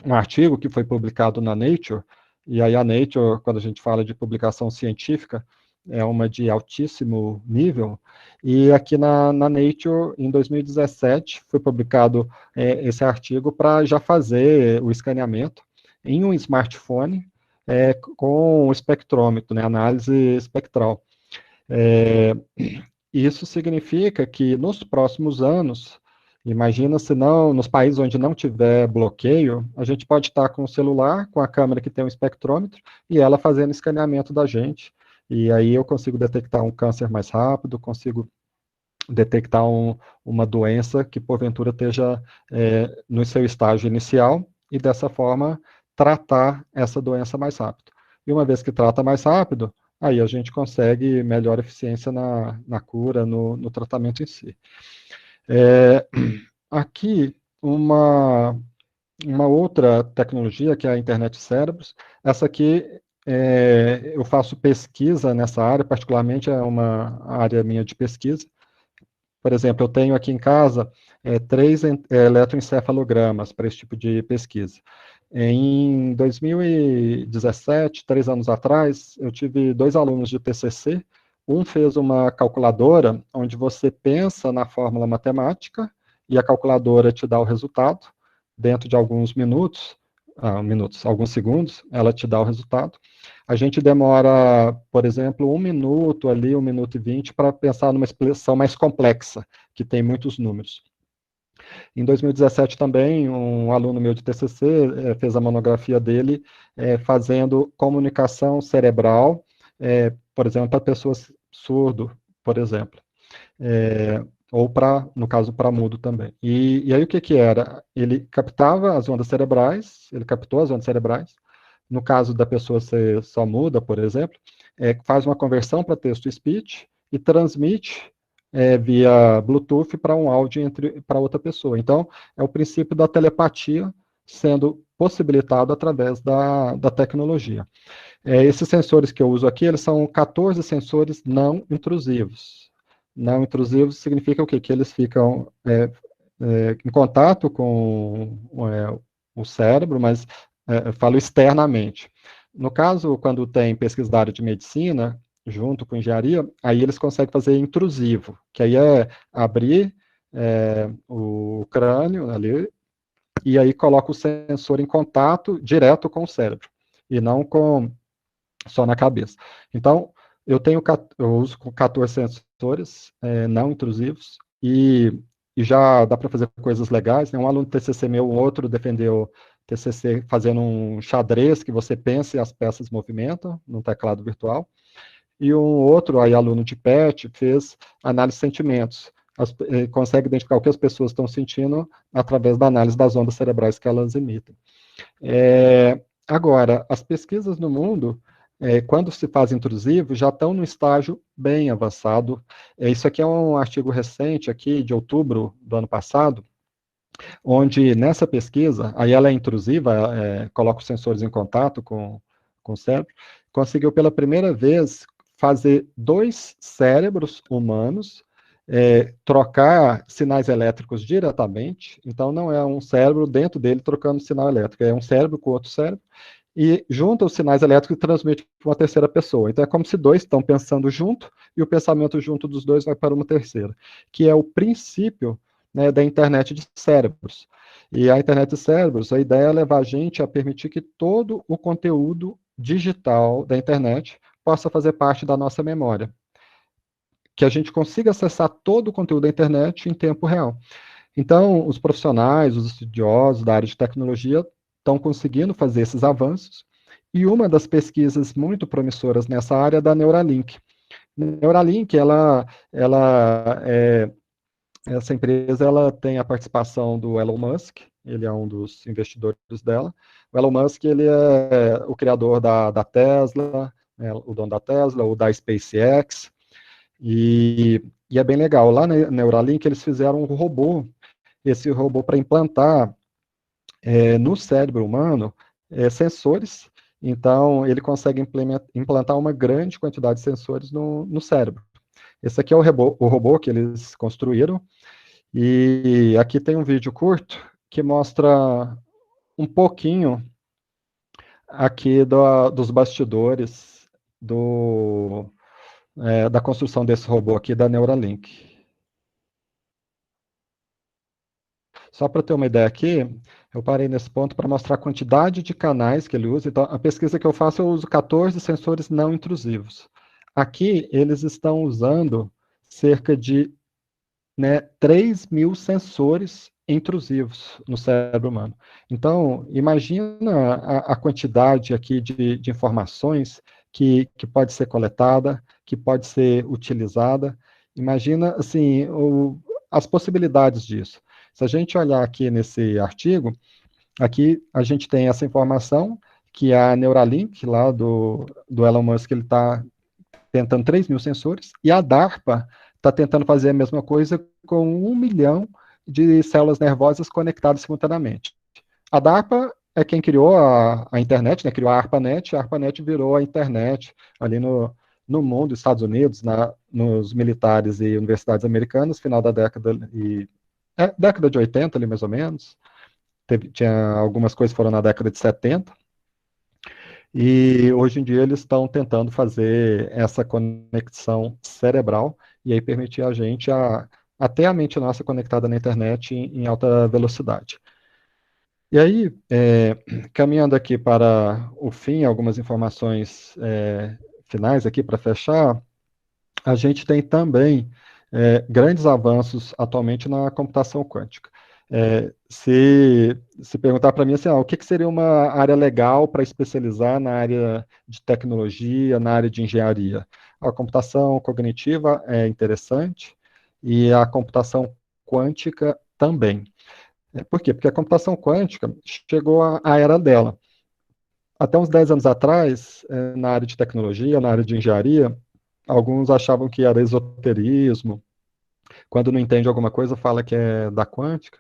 artigo que foi publicado na Nature, e aí a Nature, quando a gente fala de publicação científica, é uma de altíssimo nível, e aqui na Nature, em 2017, foi publicado esse artigo para já fazer o escaneamento em um smartphone com o espectrômetro, né, análise espectral. Isso significa que nos próximos anos, imagina se não, nos países onde não tiver bloqueio, a gente pode estar com o celular, com a câmera que tem um espectrômetro, e ela fazendo escaneamento da gente, e aí eu consigo detectar um câncer mais rápido, consigo detectar uma doença que porventura esteja no seu estágio inicial, e dessa forma tratar essa doença mais rápido. E uma vez que trata mais rápido, aí a gente consegue melhor eficiência na cura, no tratamento em si. Aqui, uma outra tecnologia, que é a internet de cérebros. Essa aqui, eu faço pesquisa nessa área, particularmente é uma área minha de pesquisa. Por exemplo, eu tenho aqui em casa 3 eletroencefalogramas para esse tipo de pesquisa. Em 2017, 3 anos atrás, eu tive 2 alunos de TCC. Um fez uma calculadora onde você pensa na fórmula matemática e a calculadora te dá o resultado. Dentro de alguns alguns segundos, ela te dá o resultado. A gente demora, por exemplo, 1 minuto ali, 1 minuto e 20, para pensar numa expressão mais complexa, que tem muitos números. Em 2017 também, um aluno meu de TCC fez a monografia dele fazendo comunicação cerebral, por exemplo, para pessoas surdo, por exemplo. Ou no caso, para mudo também. E aí o que era? Ele captava as ondas cerebrais, ele captou as ondas cerebrais, no caso da pessoa ser só muda, por exemplo, faz uma conversão para texto-speech e transmite via Bluetooth para um áudio para outra pessoa. Então, é o princípio da telepatia sendo possibilitado através da tecnologia. Esses sensores que eu uso aqui, eles são 14 sensores não intrusivos. Não intrusivos significa o quê? Que eles ficam em contato com o cérebro, mas eu falo externamente. No caso, quando tem pesquisa da área de medicina, junto com engenharia, aí eles conseguem fazer intrusivo, que aí é abrir o crânio ali, e aí coloca o sensor em contato direto com o cérebro, e não só na cabeça. Então, eu uso 14 sensores não intrusivos, e já dá para fazer coisas legais, né? Um aluno do TCC meu, um outro defendeu TCC fazendo um xadrez que você pensa e as peças movimentam no teclado virtual. E um outro aí, aluno de PET, fez análise de sentimentos. Consegue identificar o que as pessoas estão sentindo através da análise das ondas cerebrais que elas emitem. Agora, as pesquisas no mundo, quando se faz intrusivo, já estão no estágio bem avançado. Isso aqui é um artigo recente, aqui de outubro do ano passado, onde nessa pesquisa, aí ela é intrusiva, coloca os sensores em contato com o cérebro, conseguiu pela primeira vez fazer 2 cérebros humanos trocar sinais elétricos diretamente. Então não é um cérebro dentro dele trocando sinal elétrico, é um cérebro com outro cérebro, e junta os sinais elétricos e transmite para uma terceira pessoa. Então é como se 2 estão pensando junto, e o pensamento junto dos 2 vai para uma terceira, que é o princípio, né, da internet de cérebros. E a internet de cérebros, a ideia é levar a gente a permitir que todo o conteúdo digital da internet possa fazer parte da nossa memória. Que a gente consiga acessar todo o conteúdo da internet em tempo real. Então, os profissionais, os estudiosos da área de tecnologia estão conseguindo fazer esses avanços, e uma das pesquisas muito promissoras nessa área é da Neuralink. Neuralink, essa empresa, ela tem a participação do Elon Musk, ele é um dos investidores dela. O Elon Musk, ele é o criador da Tesla, né, o dono da Tesla, o da SpaceX, e é bem legal. Lá na Neuralink, eles fizeram um robô, esse robô para implantar no cérebro humano sensores, então ele consegue implantar uma grande quantidade de sensores no cérebro. Esse aqui é o robô que eles construíram, e aqui tem um vídeo curto que mostra um pouquinho aqui dos bastidores da construção desse robô aqui da Neuralink. Só para ter uma ideia aqui, eu parei nesse ponto para mostrar a quantidade de canais que ele usa. Então, a pesquisa que eu faço, eu uso 14 sensores não intrusivos. Aqui, eles estão usando cerca de 3.000 sensores intrusivos no cérebro humano. Então, imagina a quantidade aqui de informações que pode ser coletada, que pode ser utilizada. Imagina, assim, as possibilidades disso. Se a gente olhar aqui nesse artigo, aqui a gente tem essa informação, que a Neuralink, lá do Elon Musk, ele está tentando 3.000 sensores, e a DARPA está tentando fazer a mesma coisa com 1 milhão de células nervosas conectadas simultaneamente. A DARPA é quem criou a internet, né, criou a ARPANET virou a internet ali no mundo, nos Estados Unidos, nos militares e universidades americanas, final da década de 80, ali mais ou menos. Tinha algumas coisas que foram na década de 70. E hoje em dia eles estão tentando fazer essa conexão cerebral e aí permitir a gente a ter a mente nossa conectada na internet em alta velocidade. E aí, caminhando aqui para o fim, algumas informações finais aqui para fechar, a gente tem também grandes avanços atualmente na computação quântica. Se perguntar para mim assim, o que seria uma área legal para especializar na área de tecnologia, na área de engenharia? A computação cognitiva é interessante e a computação quântica também. Por quê? Porque a computação quântica chegou à era dela. Até uns 10 anos atrás, na área de tecnologia, na área de engenharia, alguns achavam que era esoterismo. Quando não entende alguma coisa, fala que é da quântica.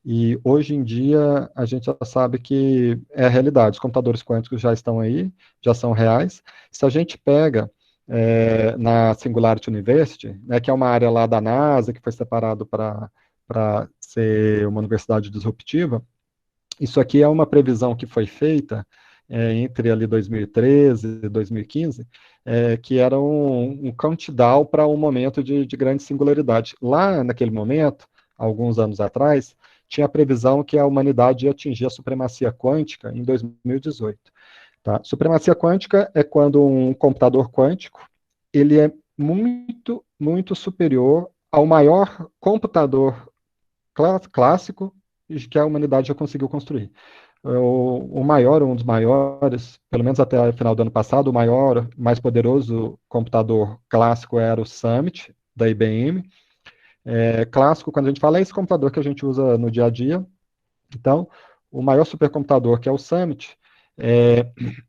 E hoje em dia a gente já sabe que é a realidade. Os computadores quânticos já estão aí, já são reais. Se a gente pega na Singularity University, né, que é uma área lá da NASA, que foi separado para ser uma universidade disruptiva, isso aqui é uma previsão que foi feita entre ali 2013 e 2015, que era um countdown para um momento de grande singularidade. Lá, naquele momento, alguns anos atrás, tinha a previsão que a humanidade ia atingir a supremacia quântica em 2018. Tá? Supremacia quântica é quando um computador quântico ele é muito, muito superior ao maior computador clássico que a humanidade já conseguiu construir. O maior, um dos maiores, pelo menos até o final do ano passado, o maior, mais poderoso computador clássico era o Summit, da IBM. Clássico, quando a gente fala, é esse computador que a gente usa no dia a dia. Então, o maior supercomputador, que é o Summit,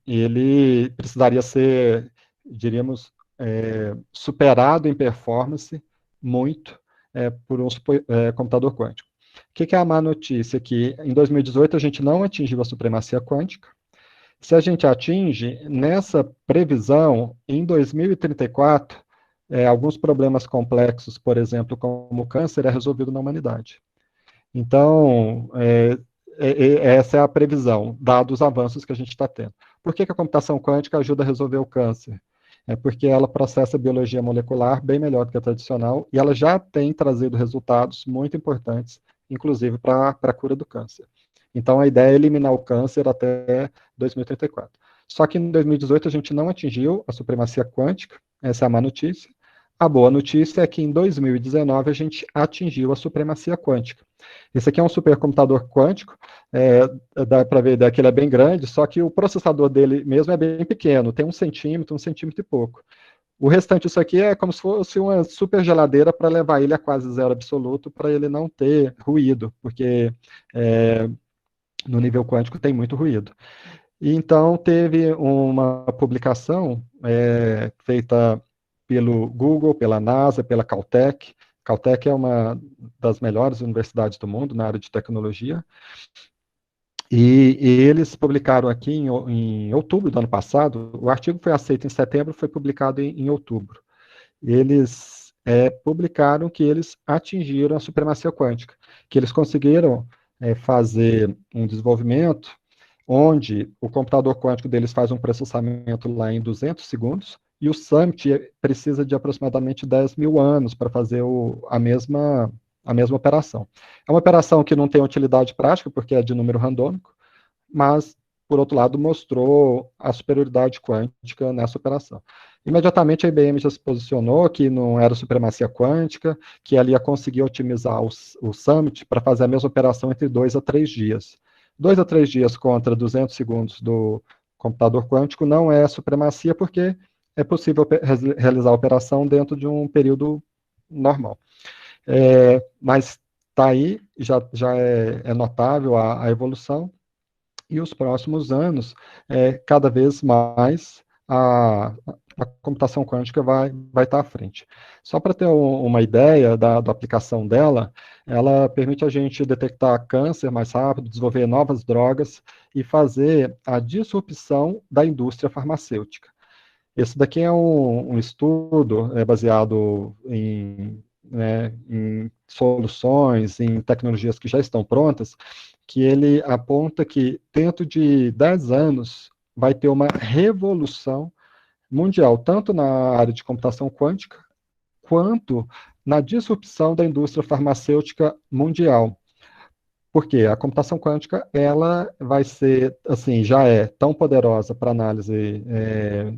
ele precisaria ser, diríamos, superado em performance muito por um computador quântico. O que é a má notícia? Que em 2018 a gente não atingiu a supremacia quântica. Se a gente atinge, nessa previsão, em 2034, alguns problemas complexos, por exemplo, como o câncer, é resolvido na humanidade. Então, essa é a previsão, dados os avanços que a gente está tendo. Por que a computação quântica ajuda a resolver o câncer? Porque ela processa biologia molecular bem melhor do que a tradicional, e ela já tem trazido resultados muito importantes, inclusive para a cura do câncer. Então, a ideia é eliminar o câncer até 2034. Só que em 2018 a gente não atingiu a supremacia quântica, essa é a má notícia. A boa notícia é que em 2019 a gente atingiu a supremacia quântica. Esse aqui é um supercomputador quântico, dá para ver que ele é bem grande, só que o processador dele mesmo é bem pequeno, tem 1 centímetro e pouco. O restante disso aqui é como se fosse uma super geladeira para levar ele a quase zero absoluto, para ele não ter ruído, porque no nível quântico tem muito ruído. E então teve uma publicação feita pelo Google, pela NASA, pela Caltech. Caltech é uma das melhores universidades do mundo na área de tecnologia. E eles publicaram aqui em outubro do ano passado, o artigo foi aceito em setembro, foi publicado em outubro. Eles publicaram que eles atingiram a supremacia quântica, que eles conseguiram fazer um desenvolvimento onde o computador quântico deles faz um processamento lá em 200 segundos, e o Summit precisa de aproximadamente 10 mil anos para fazer a mesma operação. É uma operação que não tem utilidade prática, porque é de número randômico, mas, por outro lado, mostrou a superioridade quântica nessa operação. Imediatamente a IBM já se posicionou que não era supremacia quântica, que ela ia conseguir otimizar o Summit para fazer a mesma operação entre 2 a 3 dias. 2 a 3 dias contra 200 segundos do computador quântico não é supremacia, porque é possível realizar a operação dentro de um período normal. Mas está aí, já é notável a evolução, e os próximos anos, cada vez mais, a computação quântica vai estar à frente. Só para ter uma ideia da aplicação dela, ela permite a gente detectar câncer mais rápido, desenvolver novas drogas e fazer a disrupção da indústria farmacêutica. Esse daqui é um estudo baseado em soluções, em tecnologias que já estão prontas, que ele aponta que dentro de 10 anos vai ter uma revolução mundial, tanto na área de computação quântica, quanto na disrupção da indústria farmacêutica mundial. Porque a computação quântica, ela vai ser, assim, já é tão poderosa para análise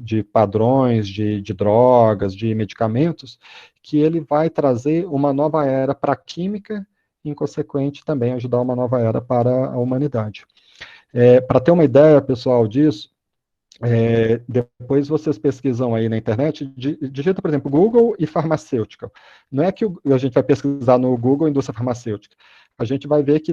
de padrões, de drogas, de medicamentos, que ele vai trazer uma nova era para a química e, em consequente, também ajudar uma nova era para a humanidade. Para ter uma ideia, pessoal, disso, depois vocês pesquisam aí na internet, digita, por exemplo, Google e farmacêutica. Não é que a gente vai pesquisar no Google indústria farmacêutica. A gente vai ver que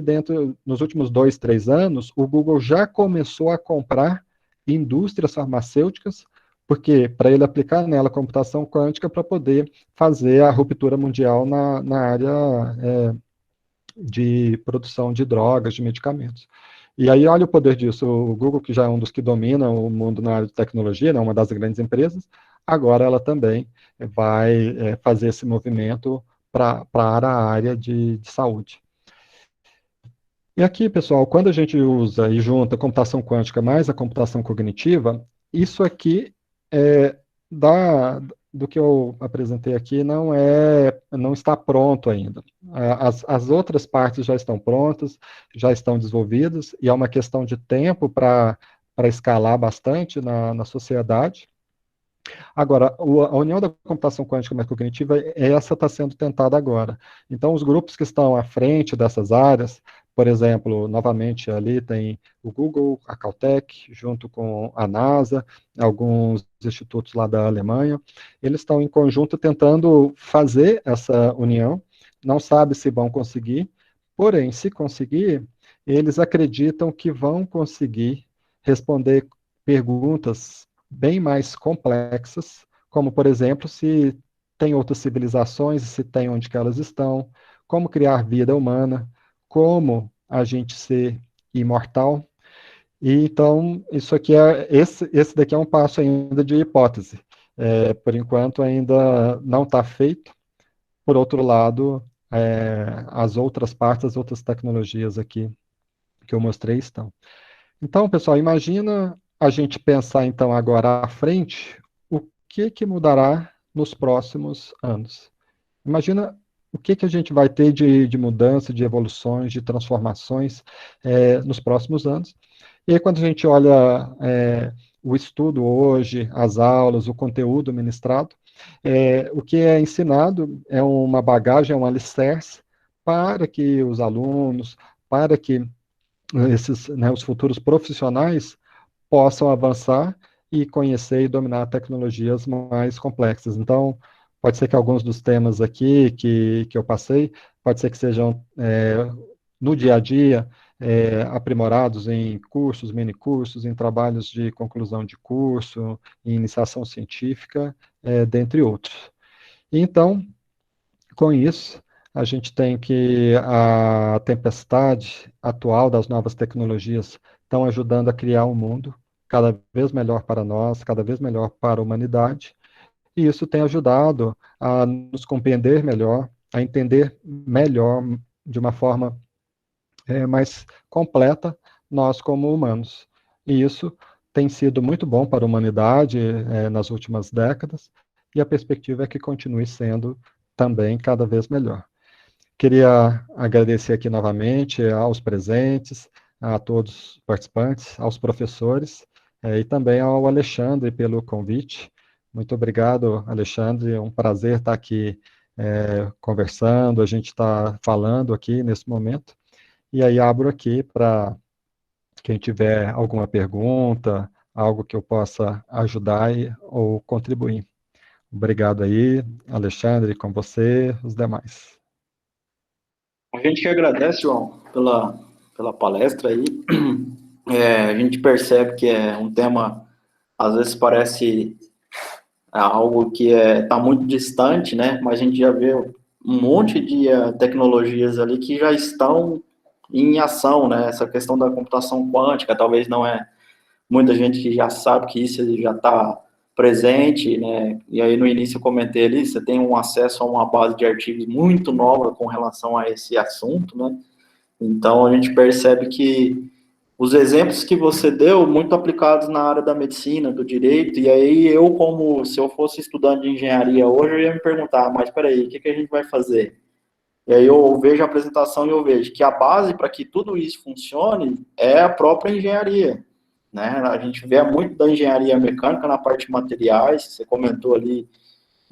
nos últimos 2, 3 anos, o Google já começou a comprar indústrias farmacêuticas, porque para ele aplicar nela a computação quântica para poder fazer a ruptura mundial na área de produção de drogas, de medicamentos. E aí, olha o poder disso, o Google, que já é um dos que domina o mundo na área de tecnologia, né, uma das grandes empresas, agora ela também vai fazer esse movimento para a área de saúde. E aqui, pessoal, quando a gente usa e junta a computação quântica mais a computação cognitiva, isso aqui do que eu apresentei aqui não está pronto ainda. As outras partes já estão prontas, já estão desenvolvidas, e é uma questão de tempo para escalar bastante na sociedade. Agora, a união da computação quântica mais cognitiva, essa está sendo tentada agora. Então, os grupos que estão à frente dessas áreas, por exemplo, novamente ali tem o Google, a Caltech, junto com a NASA, alguns institutos lá da Alemanha, eles estão em conjunto tentando fazer essa união, não sabe se vão conseguir, porém, se conseguir, eles acreditam que vão conseguir responder perguntas bem mais complexas, como, por exemplo, se tem outras civilizações, se tem onde que elas estão, como criar vida humana, como a gente ser imortal. E então, isso aqui esse daqui é um passo ainda de hipótese. Por enquanto, ainda não está feito. Por outro lado, as outras partes, as outras tecnologias aqui que eu mostrei estão. Então, pessoal, imagina a gente pensar, então, agora à frente, o que mudará nos próximos anos. Imagina o que a gente vai ter de mudança, de evoluções, de transformações nos próximos anos. E aí, quando a gente olha o estudo hoje, as aulas, o conteúdo ministrado, o que é ensinado é uma bagagem, é um alicerce para que os alunos, para que os futuros profissionais possam avançar e conhecer e dominar tecnologias mais complexas. Então, pode ser que alguns dos temas aqui que eu passei, pode ser que sejam no dia a dia, aprimorados em cursos, minicursos, em trabalhos de conclusão de curso, em iniciação científica, dentre outros. Então, com isso, a gente tem que a tempestade atual das novas tecnologias estão ajudando a criar um mundo cada vez melhor para nós, cada vez melhor para a humanidade, e isso tem ajudado a nos compreender melhor, a entender melhor, de uma forma mais completa, nós como humanos. E isso tem sido muito bom para a humanidade nas últimas décadas, e a perspectiva é que continue sendo também cada vez melhor. Queria agradecer aqui novamente aos presentes, a todos os participantes, aos professores, e também ao Alexandre pelo convite. Muito obrigado, Alexandre, é um prazer estar aqui conversando, a gente está falando aqui nesse momento. E aí abro aqui para quem tiver alguma pergunta, algo que eu possa ajudar ou contribuir. Obrigado aí, Alexandre, com você, os demais. A gente que agradece, João, pela palestra aí. A gente percebe que é um tema, às vezes parece algo que está muito distante, né? Mas a gente já vê um monte de tecnologias ali que já estão em ação, né? Essa questão da computação quântica, talvez não é muita gente que já sabe que isso já está presente, né? E aí no início eu comentei ali, você tem um acesso a uma base de artigos muito nova com relação a esse assunto, né? Então a gente percebe que os exemplos que você deu, muito aplicados na área da medicina, do direito, e aí eu, como se eu fosse estudante de engenharia hoje, eu ia me perguntar, mas peraí, o que a gente vai fazer? E aí eu vejo a apresentação e eu vejo que a base para que tudo isso funcione é a própria engenharia, né? A gente vê muito da engenharia mecânica na parte de materiais, você comentou ali,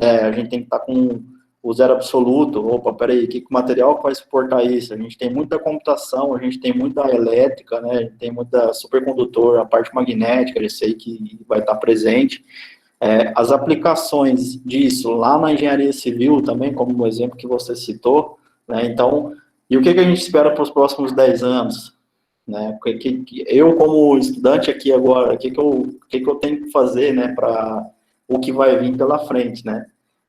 a gente tem que estar com o zero absoluto, opa, peraí, que material vai suportar isso? A gente tem muita computação, a gente tem muita elétrica, né? A gente tem muita supercondutor, a parte magnética, eu sei que vai estar presente. As aplicações disso lá na engenharia civil também, como o exemplo que você citou, né? Então, e o que a gente espera para os próximos 10 anos? Né? Eu, como estudante aqui agora, o que eu tenho que fazer, né, para o que vai vir pela frente, né?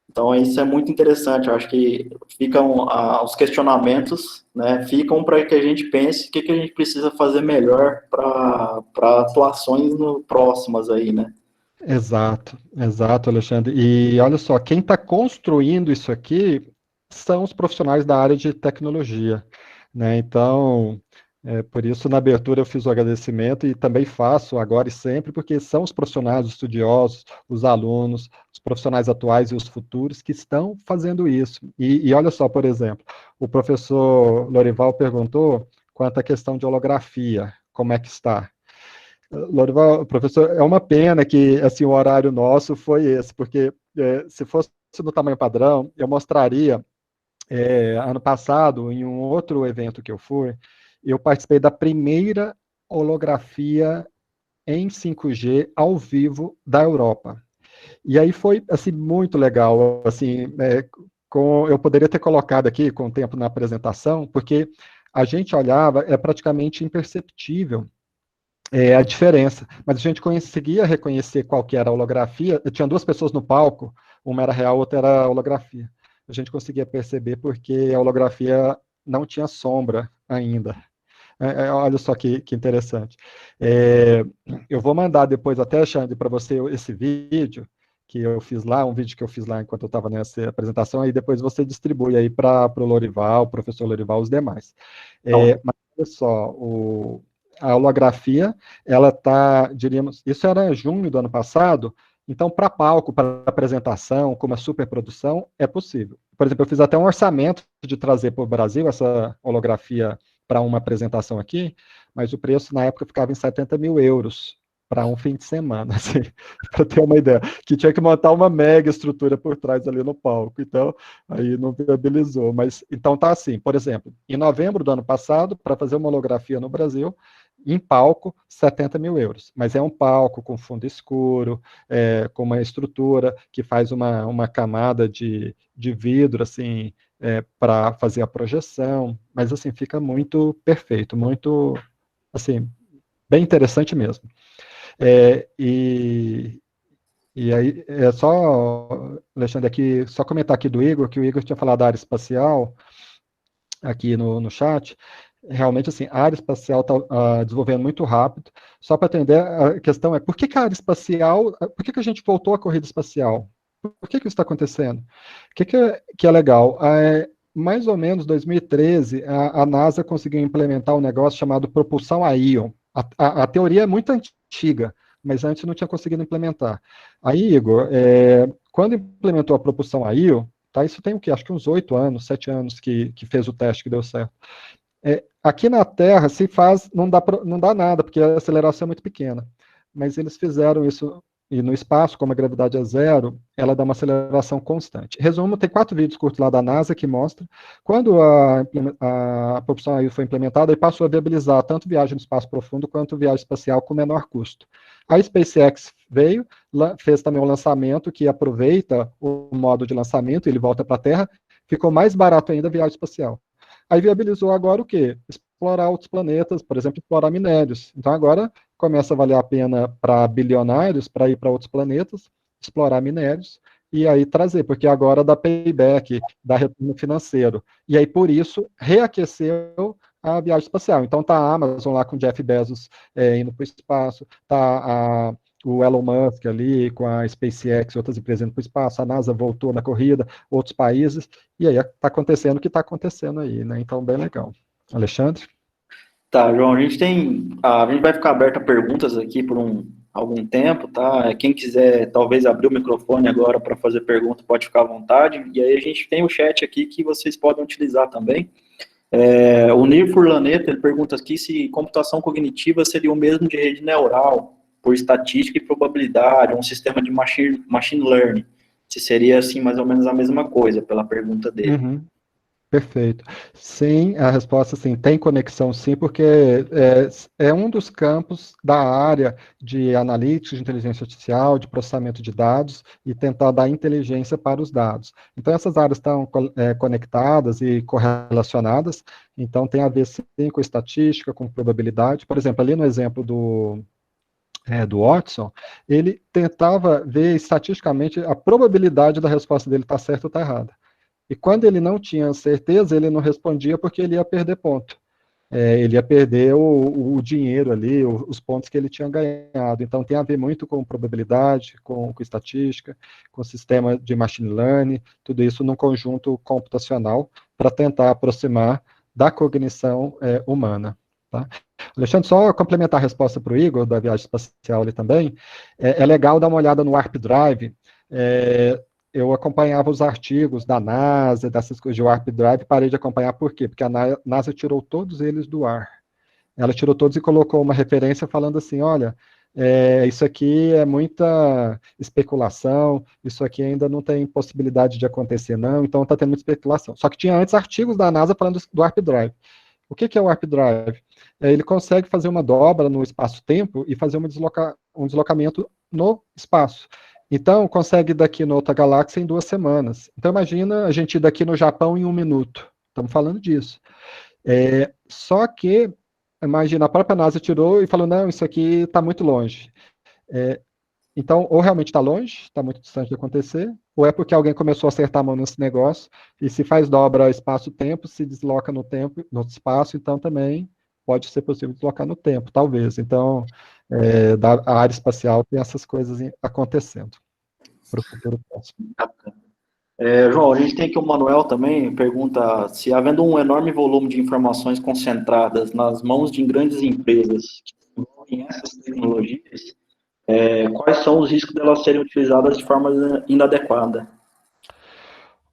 Então, isso é muito interessante, eu acho que ficam os questionamentos, né, ficam para que a gente pense o que a gente precisa fazer melhor para atuações próximas aí, né? Exato, Alexandre. E olha só, quem está construindo isso aqui são os profissionais da área de tecnologia, né? Então, por isso, na abertura eu fiz o agradecimento e também faço agora e sempre, porque são os profissionais, os estudiosos, os alunos, os profissionais atuais e os futuros que estão fazendo isso. E olha só, por exemplo, o professor Lorival perguntou quanto à questão de holografia, como é que está? Lorival, professor, é uma pena que assim, o horário nosso foi esse, porque se fosse no tamanho padrão, eu mostraria, ano passado, em um outro evento que eu fui, eu participei da primeira holografia em 5G ao vivo da Europa. E aí foi, assim, muito legal, assim, eu poderia ter colocado aqui com o tempo na apresentação, porque a gente olhava, é praticamente imperceptível a diferença, mas a gente conseguia reconhecer qual que era a holografia, tinha duas pessoas no palco, uma era real, outra era holografia. A gente conseguia perceber porque a holografia não tinha sombra ainda. Olha só que interessante. Eu vou mandar depois até, Alexandre, para você esse vídeo que eu fiz lá, um vídeo que eu fiz lá enquanto eu estava nessa apresentação, aí depois você distribui aí para o Lorival, o professor Lorival, os demais. Mas olha só, a holografia, ela está, diríamos, isso era em junho do ano passado, então para palco, para apresentação, como a superprodução, é possível. Por exemplo, eu fiz até um orçamento de trazer para o Brasil essa holografia para uma apresentação aqui, mas o preço na época ficava em 70 mil euros para um fim de semana, assim, para ter uma ideia, que tinha que montar uma mega estrutura por trás ali no palco, então aí não viabilizou, mas então tá assim, por exemplo, em novembro do ano passado, para fazer uma holografia no Brasil, em palco, 70 mil euros. Mas é um palco com fundo escuro, com uma estrutura que faz uma camada de vidro, assim, para fazer a projeção, mas, assim, fica muito perfeito, muito, assim, bem interessante mesmo. E aí, Alexandre, aqui, só comentar aqui do Igor, que o Igor tinha falado da área espacial, aqui no chat. Realmente, assim, a área espacial está desenvolvendo muito rápido. Só para entender, a questão é, por que a área espacial, por que a gente voltou à corrida espacial? Por que isso está acontecendo? O que é legal? Mais ou menos 2013, a NASA conseguiu implementar um negócio chamado propulsão a íon. A teoria é muito antiga, mas antes não tinha conseguido implementar. Aí, Igor, quando implementou a propulsão a íon, tá, isso tem o quê? Acho que uns 8 anos, 7 anos que fez o teste que deu certo. Aqui na Terra se faz, não dá nada, porque a aceleração é muito pequena. Mas eles fizeram isso, e no espaço, como a gravidade é zero, ela dá uma aceleração constante. Resumo, tem 4 vídeos curtos lá da NASA que mostram. Quando a propulsão aí foi implementada, ele passou a viabilizar tanto viagem no espaço profundo quanto viagem espacial com menor custo. A SpaceX veio, fez também um lançamento que aproveita o modo de lançamento, ele volta para a Terra, ficou mais barato ainda a viagem espacial. Aí viabilizou agora o quê? Explorar outros planetas, por exemplo, explorar minérios. Então agora começa a valer a pena para bilionários, para ir para outros planetas, explorar minérios, e aí trazer, porque agora dá payback, dá retorno financeiro. E aí, por isso, reaqueceu a viagem espacial. Então tá a Amazon lá com Jeff Bezos indo para o espaço, tá o Elon Musk ali com a SpaceX, outras empresas indo para o espaço, a NASA voltou na corrida, outros países, e aí está acontecendo o que está acontecendo aí, né? Então, bem legal. Alexandre? Tá, João, a gente vai ficar aberto a perguntas aqui por algum tempo, tá? Quem quiser, talvez, abrir o microfone agora para fazer pergunta, pode ficar à vontade, e aí a gente tem o chat aqui que vocês podem utilizar também. O Nir Furlaneta, ele pergunta aqui se computação cognitiva seria o mesmo de rede neural, por estatística e probabilidade, um sistema de machine learning, se seria, assim, mais ou menos a mesma coisa, pela pergunta dele. Uhum. Perfeito. Sim, a resposta sim, tem conexão sim, porque é um dos campos da área de analítica, de inteligência artificial, de processamento de dados e tentar dar inteligência para os dados. Então, essas áreas estão conectadas e correlacionadas, então tem a ver sim com estatística, com probabilidade. Por exemplo, ali no exemplo do Watson, ele tentava ver estatisticamente a probabilidade da resposta dele estar certa ou estar errada. E quando ele não tinha certeza, ele não respondia porque ele ia perder ponto. Ele ia perder o dinheiro ali, os pontos que ele tinha ganhado. Então, tem a ver muito com probabilidade, com estatística, com sistema de machine learning, tudo isso num conjunto computacional para tentar aproximar da cognição humana. Tá? Alexandre, só complementar a resposta para o Igor, da viagem espacial ali também, é legal dar uma olhada no Warp Drive. Eu acompanhava os artigos da NASA, dessas coisas de Warp Drive, parei de acompanhar por quê? Porque a NASA tirou todos eles do ar. Ela tirou todos e colocou uma referência falando assim, olha, isso aqui é muita especulação, isso aqui ainda não tem possibilidade de acontecer não, então está tendo muita especulação. Só que tinha antes artigos da NASA falando do Warp Drive. O que é o Warp Drive? Ele consegue fazer uma dobra no espaço-tempo e fazer um deslocamento no espaço. Então, consegue ir daqui na outra galáxia em 2 semanas. Então, imagina a gente ir daqui no Japão em 1 minuto. Estamos falando disso. Só que, imagina, a própria NASA tirou e falou, não, isso aqui está muito longe. Então, ou realmente está longe, está muito distante de acontecer, ou é porque alguém começou a acertar a mão nesse negócio, e se faz dobra espaço-tempo, se desloca no tempo, no espaço, então também pode ser possível deslocar no tempo, talvez. Então, a área espacial tem essas coisas acontecendo para o futuro próximo. João, a gente tem aqui o Manuel também, pergunta se havendo um enorme volume de informações concentradas nas mãos de grandes empresas que desenvolvem essas tecnologias, quais são os riscos delas serem utilizadas de forma inadequada?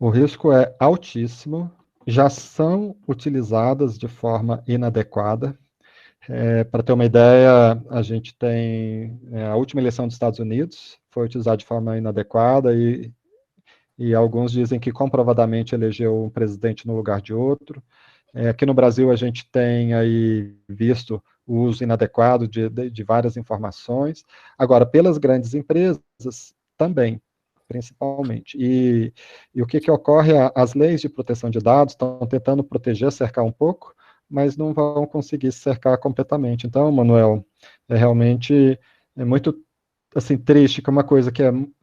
O risco é altíssimo, já são utilizadas de forma inadequada. Para ter uma ideia, a gente tem a última eleição dos Estados Unidos, foi utilizada de forma inadequada e alguns dizem que comprovadamente elegeu um presidente no lugar de outro. Aqui no Brasil a gente tem aí visto o uso inadequado de várias informações. Agora, pelas grandes empresas, também, principalmente. E o que ocorre? As leis de proteção de dados estão tentando proteger, cercar um pouco, mas não vão conseguir cercar completamente. Então, Manuel, realmente muito assim, triste que uma coisa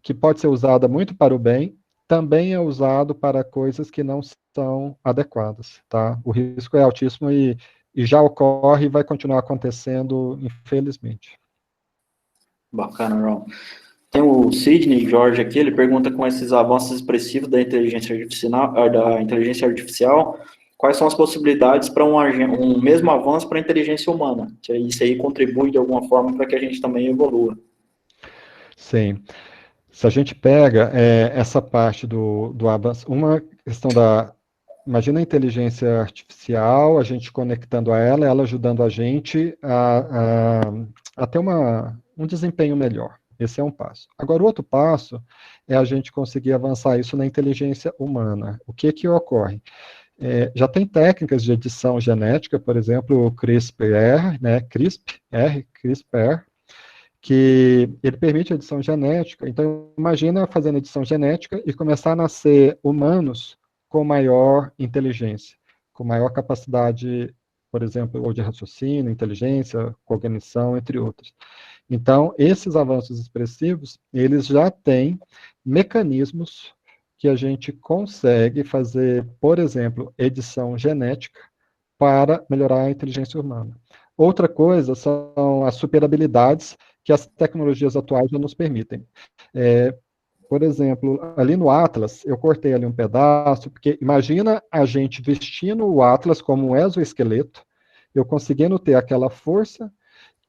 que pode ser usada muito para o bem, também é usado para coisas que não são adequadas, tá? O risco é altíssimo e já ocorre e vai continuar acontecendo, infelizmente. Bacana, João. Tem o Sidney Jorge aqui, ele pergunta, com esses avanços expressivos da inteligência artificial, quais são as possibilidades para um mesmo avanço para a inteligência humana? Que isso aí contribui de alguma forma para que a gente também evolua. Sim. Se a gente pega essa parte do avanço, uma questão imagina a inteligência artificial, a gente conectando a ela ajudando a gente a ter um desempenho melhor. Esse é um passo. Agora, o outro passo é a gente conseguir avançar isso na inteligência humana. O que ocorre? Já tem técnicas de edição genética, por exemplo, o CRISPR, né, CRISPR, que ele permite edição genética. Então, imagina fazendo edição genética e começar a nascer humanos com maior inteligência, com maior capacidade, por exemplo, ou de raciocínio, inteligência, cognição, entre outros. Então, esses avanços expressivos, eles já têm mecanismos que a gente consegue fazer, por exemplo, edição genética para melhorar a inteligência humana. Outra coisa são as superabilidades que as tecnologias atuais já nos permitem. Por exemplo, ali no Atlas, eu cortei ali um pedaço, porque imagina a gente vestindo o Atlas como um exoesqueleto, eu conseguindo ter aquela força,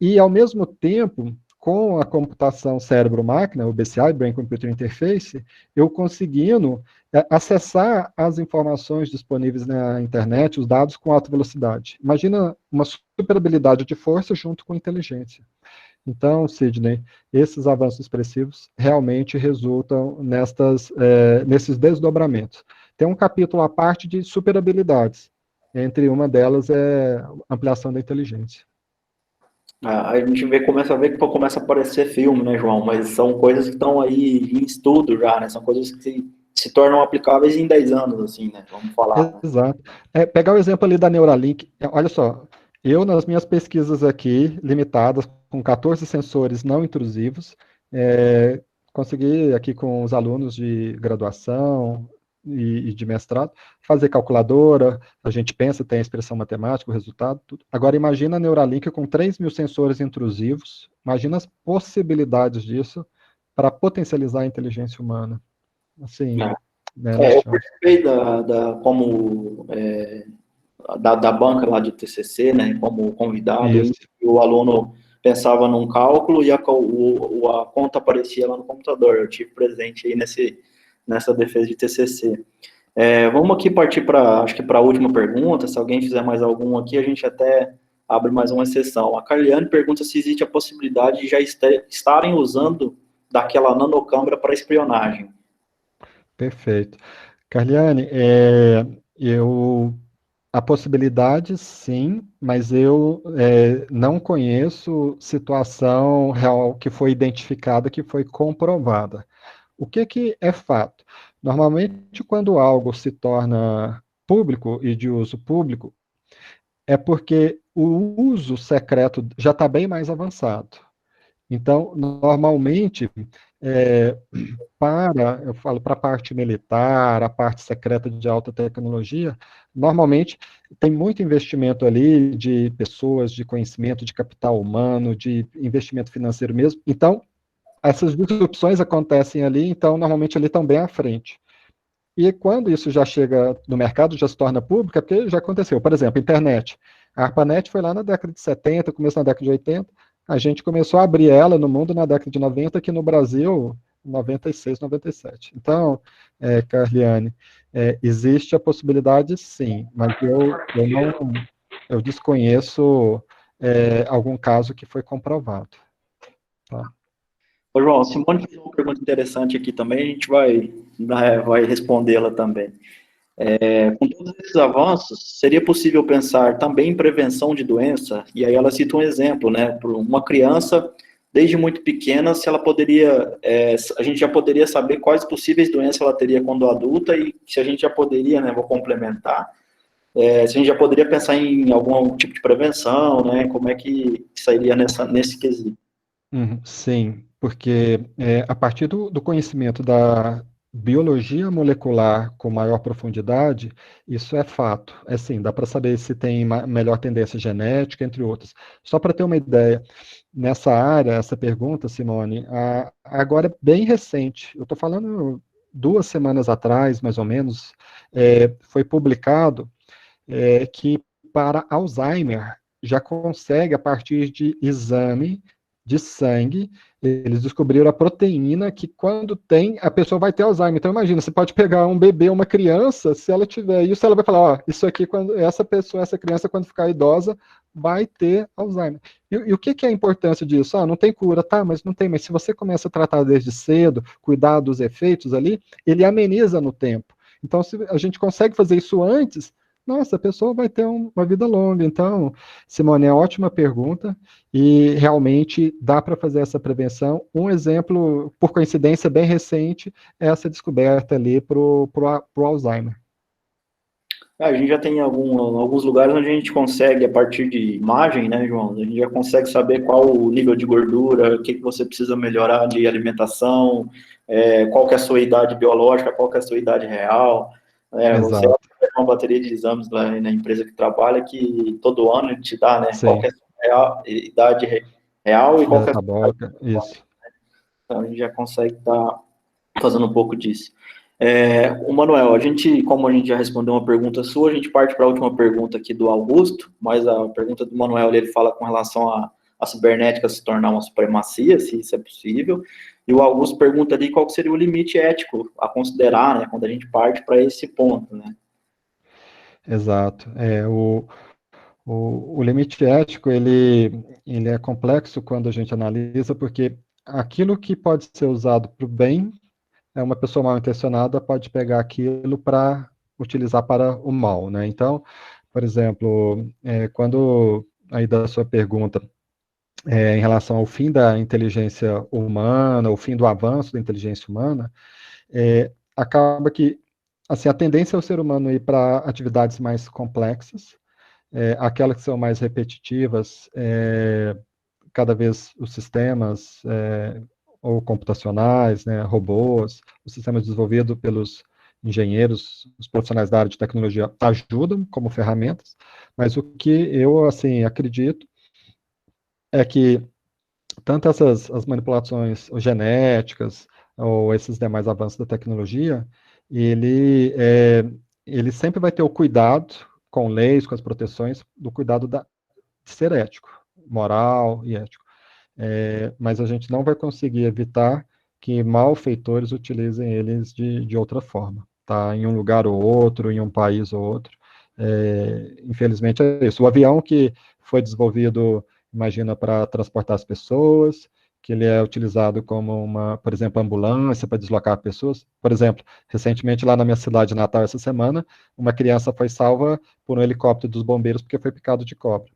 e ao mesmo tempo, com a computação cérebro-máquina, o BCI, Brain Computer Interface, eu conseguindo acessar as informações disponíveis na internet, os dados com alta velocidade. Imagina uma superabilidade de força junto com inteligência. Então, Sidney, esses avanços expressivos realmente resultam nesses desdobramentos. Tem um capítulo à parte de superabilidades. Entre uma delas é ampliação da inteligência. A gente começa a ver que começa a aparecer filme, né, João? Mas são coisas que estão aí em estudo já, né? São coisas que se tornam aplicáveis em 10 anos, assim, né? Vamos falar. Exato. Pegar o exemplo ali da Neuralink, olha só, eu nas minhas pesquisas aqui, limitadas, com 14 sensores não intrusivos, consegui aqui com os alunos de graduação e de mestrado, fazer calculadora, a gente pensa, tem a expressão matemática, o resultado, tudo. Agora imagina a Neuralink com 3.000 sensores intrusivos, imagina as possibilidades disso para potencializar a inteligência humana. Assim, né, eu participei da banca lá de TCC, né, como convidado, e o aluno pensava num cálculo e a conta aparecia lá no computador. Eu tive presente aí nessa defesa de TCC. Vamos aqui partir acho que para a última pergunta. Se alguém fizer mais algum aqui, a gente até abre mais uma exceção. A Carliane pergunta se existe a possibilidade de já estarem usando daquela nanocâmera para espionagem. Perfeito. Carliane, a possibilidade, sim, mas eu não conheço situação real que foi identificada, que foi comprovada. O que é fato? Normalmente, quando algo se torna público e de uso público, é porque o uso secreto já está bem mais avançado. Então, normalmente, eu falo para a parte militar, a parte secreta de alta tecnologia, normalmente tem muito investimento ali de pessoas, de conhecimento, de capital humano, de investimento financeiro mesmo. Então, essas disrupções acontecem ali, então, normalmente ali estão bem à frente. E quando isso já chega no mercado, já se torna público, é porque já aconteceu. Por exemplo, internet. A ARPANET foi lá na década de 70, começo na década de 80, a gente começou a abrir ela no mundo na década de 90, aqui no Brasil, 96, 97. Então, Carliane, existe a possibilidade, sim, mas eu desconheço algum caso que foi comprovado. Tá? Ô, João, Simone fez uma pergunta interessante aqui também, a gente vai respondê-la também. Com todos esses avanços, seria possível pensar também em prevenção de doença, e aí ela cita um exemplo, né, para uma criança, desde muito pequena, se ela poderia, a gente já poderia saber quais possíveis doenças ela teria quando adulta, e se a gente já poderia, né, vou complementar, se a gente já poderia pensar em algum tipo de prevenção, né, como é que sairia nesse quesito. Sim, porque a partir do conhecimento da biologia molecular com maior profundidade, isso é fato. É sim, dá para saber se tem melhor tendência genética, entre outras. Só para ter uma ideia, nessa área, essa pergunta, Simone, agora é bem recente. Eu estou falando 2 semanas atrás, mais ou menos, foi publicado que para Alzheimer já consegue, a partir de exame de sangue, eles descobriram a proteína que quando tem, a pessoa vai ter Alzheimer. Então imagina, você pode pegar um bebê, uma criança, se ela tiver isso, ela vai falar, ó, isso aqui, quando essa pessoa, essa criança, quando ficar idosa, vai ter Alzheimer. E o que é a importância disso? Não tem cura, tá, mas não tem, mas se você começa a tratar desde cedo, cuidar dos efeitos ali, ele ameniza no tempo. Então, se a gente consegue fazer isso antes, nossa, a pessoa vai ter uma vida longa. Então, Simone, é ótima pergunta e realmente dá para fazer essa prevenção. Um exemplo, por coincidência, bem recente, é essa descoberta ali para o Alzheimer. A gente já tem alguns lugares onde a gente consegue, a partir de imagem, né, João, a gente já consegue saber qual o nível de gordura, o que você precisa melhorar de alimentação, qual que é a sua idade biológica, qual que é a sua idade real. Você tem uma bateria de exames lá na empresa que trabalha, que todo ano ele te dá, né, qual que é a sua idade real e qual que é a sua idade isso. Então, a gente já consegue estar fazendo um pouco disso. O Manuel, como a gente já respondeu uma pergunta sua, a gente parte para a última pergunta aqui do Augusto, mas a pergunta do Manuel, ele fala com relação a cibernética se tornar uma supremacia, se isso é possível, e o Augusto pergunta ali qual seria o limite ético a considerar, né, quando a gente parte para esse ponto, né? Exato. O limite ético, ele é complexo quando a gente analisa, porque aquilo que pode ser usado para o bem, uma pessoa mal intencionada pode pegar aquilo para utilizar para o mal, né? Então, por exemplo, quando aí da sua pergunta em relação ao fim da inteligência humana, o fim do avanço da inteligência humana, acaba que assim, a tendência é o ser humano ir para atividades mais complexas, aquelas que são mais repetitivas, cada vez os sistemas ou computacionais, né, robôs, os sistemas desenvolvidos pelos engenheiros, os profissionais da área de tecnologia ajudam como ferramentas, mas o que eu assim acredito é que tanto as manipulações genéticas ou esses demais avanços da tecnologia, ele sempre vai ter o cuidado com leis, com as proteções, do cuidado de ser ético, moral e ético. Mas a gente não vai conseguir evitar que malfeitores utilizem eles de outra forma, tá? Em um lugar ou outro, em um país ou outro. Infelizmente é isso. O avião que foi desenvolvido, imagina, para transportar as pessoas, que ele é utilizado como por exemplo, ambulância para deslocar pessoas. Por exemplo, recentemente lá na minha cidade natal, essa semana, uma criança foi salva por um helicóptero dos bombeiros porque foi picado de cobra.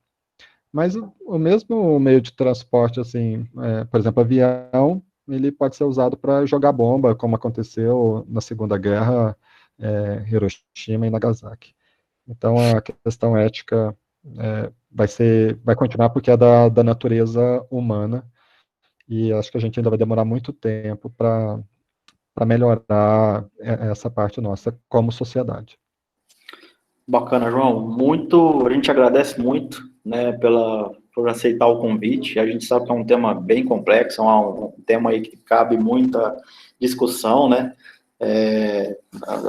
Mas o mesmo meio de transporte, assim, por exemplo, avião, ele pode ser usado para jogar bomba, como aconteceu na Segunda Guerra, Hiroshima e Nagasaki. Então, a questão ética vai continuar porque é da natureza humana, e acho que a gente ainda vai demorar muito tempo para melhorar essa parte nossa como sociedade. Bacana, João. A gente agradece muito, né, por aceitar o convite. A gente sabe que é um tema bem complexo, é um tema aí que cabe muita discussão, né?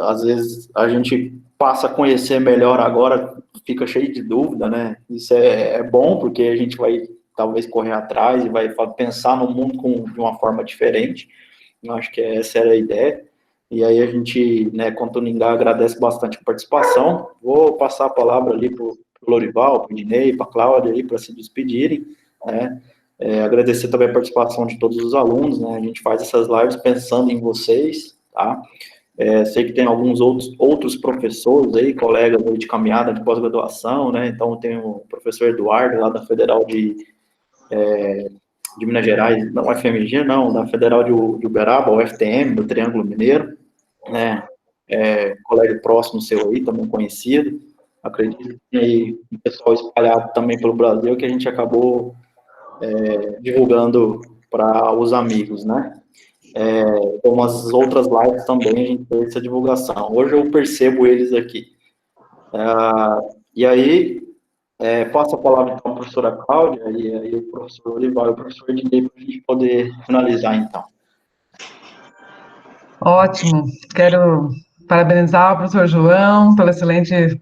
Às vezes a gente passa a conhecer melhor agora, fica cheio de dúvida, né? Isso é bom, porque a gente vai talvez correr atrás e vai pensar no mundo de uma forma diferente. Eu acho que essa era a ideia. E aí a gente, né, Contuningá, agradece bastante a participação. Vou passar a palavra ali para o Lorival, para o Dinei, para a Cláudia, para se despedirem, né? Agradecer também a participação de todos os alunos, né? A gente faz essas lives pensando em vocês, tá? Sei que tem alguns outros professores aí, colegas aí de caminhada de pós-graduação, né? Então tem o professor Eduardo, lá da Federal de Minas Gerais, não UFMG, não, da Federal de Uberaba, UFTM, do Triângulo Mineiro, né? Colega próximo seu aí, também conhecido. Acredito que tem aí um pessoal espalhado também pelo Brasil que a gente acabou divulgando para os amigos, né? Umas outras lives também a gente fez essa divulgação. Hoje eu percebo eles aqui. E aí, passo a palavra então, para a professora Cláudia, e aí o professor Olival e o professor Ednei, para a gente poder finalizar, então. Ótimo. Quero parabenizar o professor João pela excelente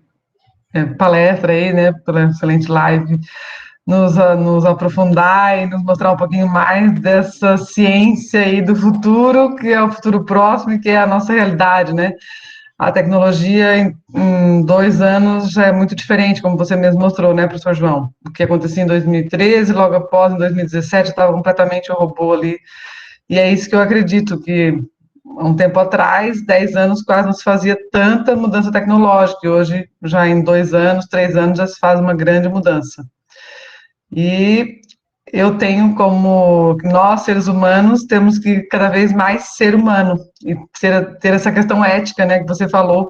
palestra aí, né, pela excelente live, nos aprofundar e nos mostrar um pouquinho mais dessa ciência aí do futuro, que é o futuro próximo e que é a nossa realidade, né? A tecnologia em 2 anos já é muito diferente, como você mesmo mostrou, né, professor João? O que acontecia em 2013, logo após, em 2017, estava completamente o robô ali. E é isso que eu acredito, que há um tempo atrás, 10 anos, quase não se fazia tanta mudança tecnológica, e hoje, já em 2 anos, 3 anos, já se faz uma grande mudança. E eu tenho como nós, seres humanos, temos que cada vez mais ser humano e ter essa questão ética, né, que você falou,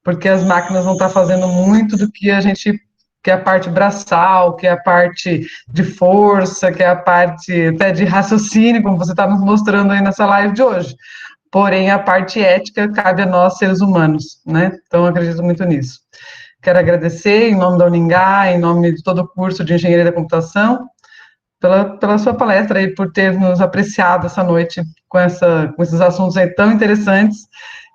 porque as máquinas vão estar fazendo muito do que a gente, que é a parte braçal, que é a parte de força, que é a parte até de raciocínio, como você está nos mostrando aí nessa live de hoje. Porém, a parte ética cabe a nós, seres humanos, né? Então, eu acredito muito nisso. Quero agradecer, em nome da Uningá, em nome de todo o curso de Engenharia da Computação, pela sua palestra e por ter nos apreciado essa noite com esses assuntos aí tão interessantes,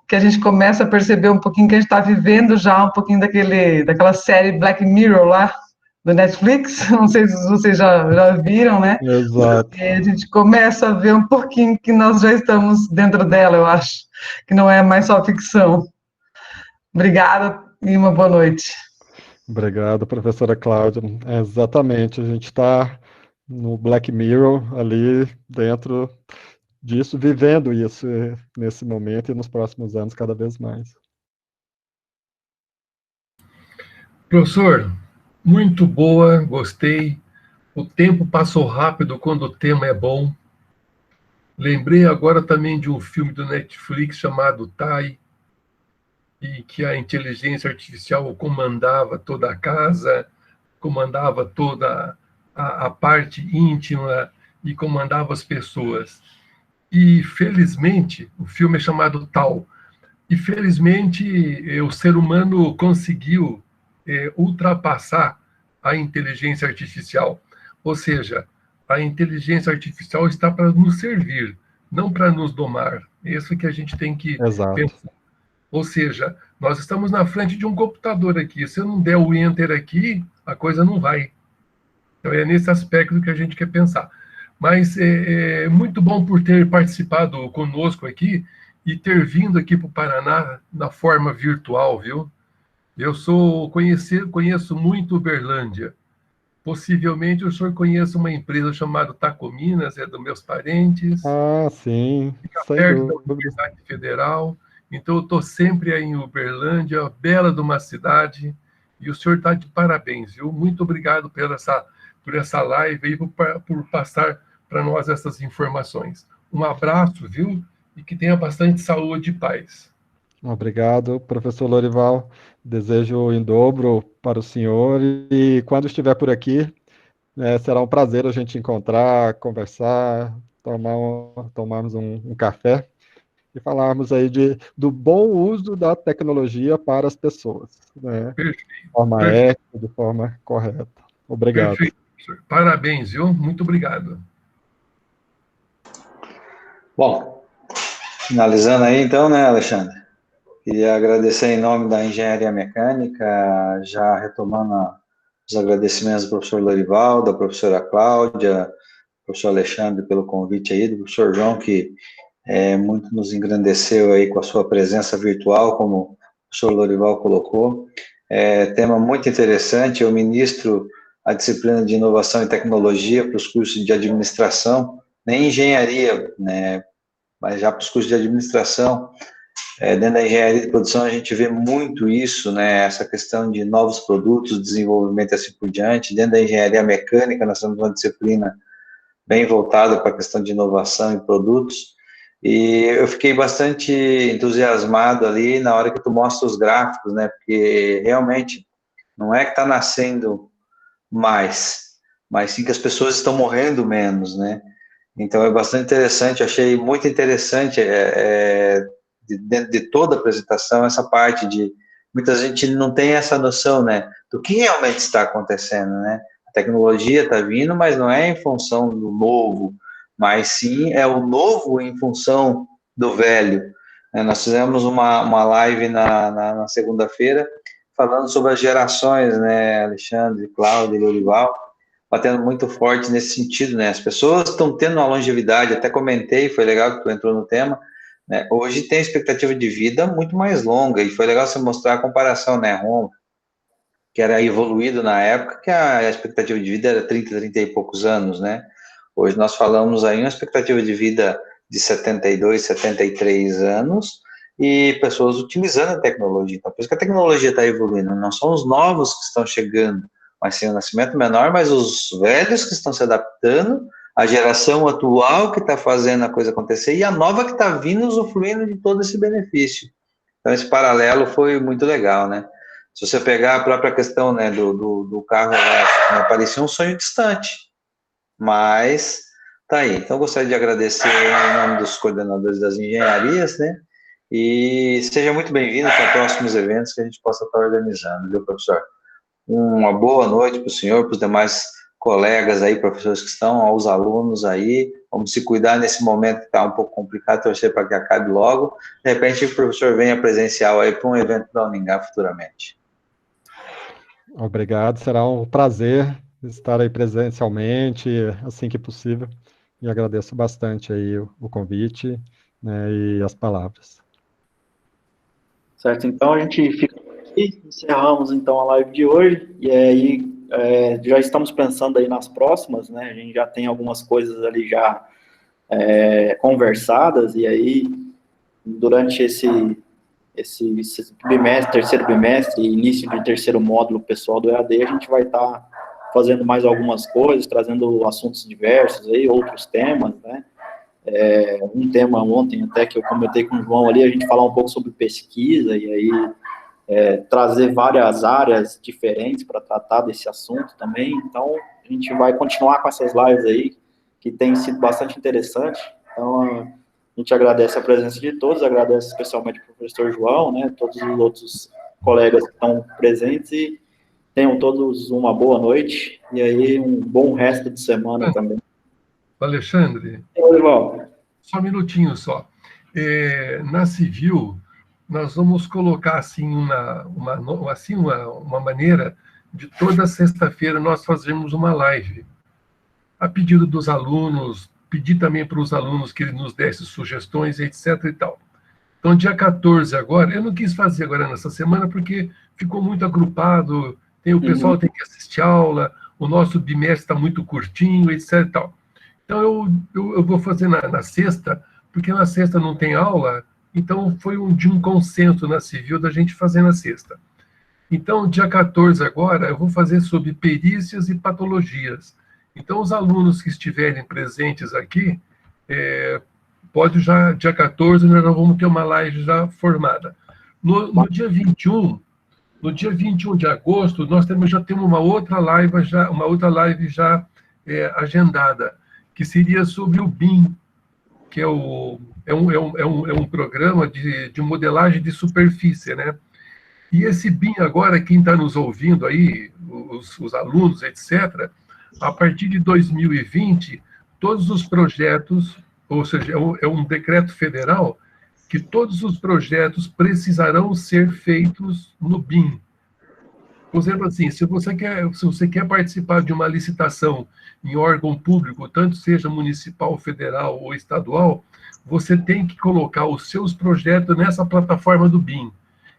que a gente começa a perceber um pouquinho que a gente está vivendo já um pouquinho daquela série Black Mirror lá, do Netflix, não sei se vocês já viram, né? Exato. E a gente começa a ver um pouquinho que nós já estamos dentro dela, eu acho, que não é mais só ficção. Obrigada e uma boa noite. Obrigado, professora Cláudia. Exatamente, a gente está no Black Mirror ali dentro disso, vivendo isso nesse momento e nos próximos anos cada vez mais. Professor, muito boa, gostei. O tempo passou rápido quando o tema é bom. Lembrei agora também de um filme do Netflix chamado Tai, e que a inteligência artificial comandava toda a casa, comandava toda a parte íntima e comandava as pessoas. E, felizmente, o filme é chamado Tal, e, felizmente, o ser humano conseguiu ultrapassar a inteligência artificial. Ou seja, a inteligência artificial está para nos servir, não para nos domar. É isso que a gente tem que pensar. Ou seja, nós estamos na frente de um computador aqui. Se eu não der o Enter aqui, a coisa não vai. Então, é nesse aspecto que a gente quer pensar. Mas é muito bom por ter participado conosco aqui e ter vindo aqui para o Paraná na forma virtual, viu? Eu conheço muito Uberlândia. Possivelmente o senhor conheça uma empresa chamada Tacominas, é dos meus parentes. Ah, sim. Fica perto da Universidade Federal. Então, eu estou sempre aí em Uberlândia, bela de uma cidade, e o senhor está de parabéns, viu? Muito obrigado por essa live e por passar para nós essas informações. Um abraço, viu? E que tenha bastante saúde e paz. Obrigado, professor Lorival. Desejo em dobro para o senhor e quando estiver por aqui, será um prazer a gente encontrar, conversar, tomarmos um café e falarmos aí do bom uso da tecnologia para as pessoas, né? Perfeito. De forma ética, de forma correta. Obrigado. Perfeito, professor. Parabéns, viu? Muito obrigado. Bom, finalizando aí então, né, Alexandre? Queria agradecer em nome da Engenharia Mecânica, já retomando os agradecimentos do professor Lorival, da professora Cláudia, do professor Alexandre pelo convite aí, do professor João, que muito nos engrandeceu aí com a sua presença virtual, como o professor Lorival colocou. Tema muito interessante. Eu ministro a disciplina de Inovação e Tecnologia para os cursos de Administração, nem Engenharia, né, mas já para os cursos de Administração, Dentro da engenharia de produção a gente vê muito isso, né, essa questão de novos produtos, desenvolvimento e assim por diante. Dentro da engenharia mecânica nós temos uma disciplina bem voltada para a questão de inovação em produtos, e eu fiquei bastante entusiasmado ali na hora que tu mostra os gráficos, né, porque realmente não é que está nascendo mais, mas sim que as pessoas estão morrendo menos, né, então é bastante interessante, achei muito interessante dentro de toda a apresentação, essa parte de, muita gente não tem essa noção, né, do que realmente está acontecendo, né, a tecnologia está vindo, mas não é em função do novo, mas sim é o novo em função do velho. Nós fizemos uma live na segunda-feira, falando sobre as gerações, né, Alexandre, Cláudio e Lorival, batendo muito forte nesse sentido, né, as pessoas estão tendo uma longevidade, até comentei, foi legal que tu entrou no tema, né, hoje tem expectativa de vida muito mais longa, e foi legal você mostrar a comparação, né, Rom, que era evoluído na época, que a expectativa de vida era 30 e poucos anos, né? Hoje nós falamos aí uma expectativa de vida de 72, 73 anos, e pessoas utilizando a tecnologia. Então, por isso que a tecnologia está evoluindo, não são os novos que estão chegando, mas sim o nascimento menor, mas os velhos que estão se adaptando, a geração atual que está fazendo a coisa acontecer, e a nova que está vindo usufruindo de todo esse benefício. Então, esse paralelo foi muito legal, né? Se você pegar a própria questão, né, do carro elétrico, né, parecia um sonho distante, mas tá aí. Então, eu gostaria de agradecer em nome dos coordenadores das engenharias, né, e seja muito bem-vindo para próximos eventos que a gente possa estar organizando, viu, professor? Uma boa noite para o senhor, para os demais colegas aí, professores que estão, aos alunos aí, vamos se cuidar nesse momento que está um pouco complicado, torcer para que acabe logo, de repente o professor venha presencial aí para um evento da Uningá futuramente. Obrigado, será um prazer estar aí presencialmente, assim que possível, e agradeço bastante aí o convite, né, e as palavras. Certo, então a gente fica aqui, encerramos então a live de hoje, e aí já estamos pensando aí nas próximas, né, a gente já tem algumas coisas ali já conversadas, e aí durante esse bimestre, terceiro bimestre, início de terceiro módulo pessoal do EAD, a gente vai estar fazendo mais algumas coisas, trazendo assuntos diversos aí, outros temas, né, um tema ontem até que eu comentei com o João ali, a gente falar um pouco sobre pesquisa, e aí trazer várias áreas diferentes para tratar desse assunto também, então a gente vai continuar com essas lives aí, que tem sido bastante interessante, então a gente agradece a presença de todos, agradece especialmente ao professor João, né, todos os outros colegas que estão presentes, e tenham todos uma boa noite, e aí um bom resto de semana também. Alexandre, só um minutinho só. Na Civil, nós vamos colocar assim uma maneira de toda sexta-feira nós fazermos uma live, a pedido dos alunos, pedir também para os alunos que eles nos dessem sugestões, etc. e tal. Então, dia 14 agora, eu não quis fazer agora nessa semana, porque ficou muito agrupado, o pessoal tem que assistir aula, o nosso bimestre está muito curtinho, etc. e tal. Então, eu vou fazer na sexta, porque na sexta não tem aula, então foi de um consenso na Civil da gente fazer na sexta. Então, dia 14 agora, eu vou fazer sobre perícias e patologias. Então, os alunos que estiverem presentes aqui, pode já, dia 14, nós já vamos ter uma live já formada. No dia 21 de agosto, nós já temos uma outra live já agendada, que seria sobre o BIM, que é um programa de modelagem de superfície, né? E esse BIM agora, quem está nos ouvindo aí, os alunos, etc., a partir de 2020, todos os projetos, ou seja, é um decreto federal, que todos os projetos precisarão ser feitos no BIM. Por exemplo, assim, se você quer participar de uma licitação em órgão público, tanto seja municipal, federal ou estadual, você tem que colocar os seus projetos nessa plataforma do BIM.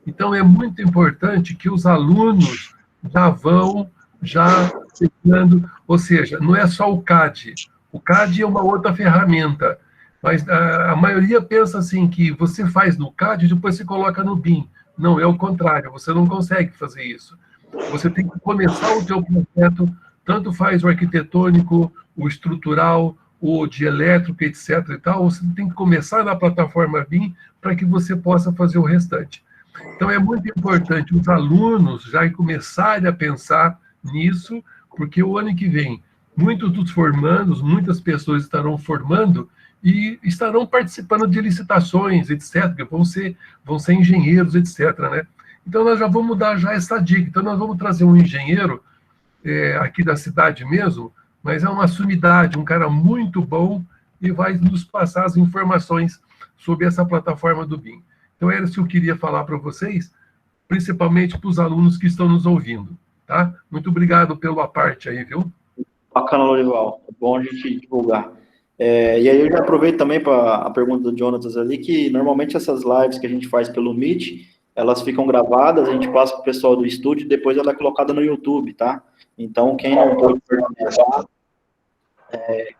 Então, é muito importante que os alunos já testando, ou seja, não é só o CAD. O CAD é uma outra ferramenta, Mas a maioria pensa assim, que você faz no CAD e depois você coloca no BIM. Não, é o contrário, você não consegue fazer isso. Você tem que começar o teu projeto, tanto faz o arquitetônico, o estrutural, o de elétrico, etc. e tal, você tem que começar na plataforma BIM para que você possa fazer o restante. Então, é muito importante os alunos já começarem a pensar nisso, porque o ano que vem, muitos dos formandos, muitas pessoas estarão formando e estarão participando de licitações, etc., que vão ser engenheiros, etc., né? Então, nós já vamos dar já essa dica. Então, nós vamos trazer um engenheiro aqui da cidade mesmo, mas é uma sumidade, um cara muito bom e vai nos passar as informações sobre essa plataforma do BIM. Então, era isso que eu queria falar para vocês, principalmente para os alunos que estão nos ouvindo, tá? Muito obrigado pela parte aí, viu? Bacana, Lorival. É bom a gente divulgar. E aí eu já aproveito também para a pergunta do Jonatas ali, que normalmente essas lives que a gente faz pelo Meet, elas ficam gravadas, a gente passa para o pessoal do estúdio, depois ela é colocada no YouTube, tá? Então, quem não pôde participar,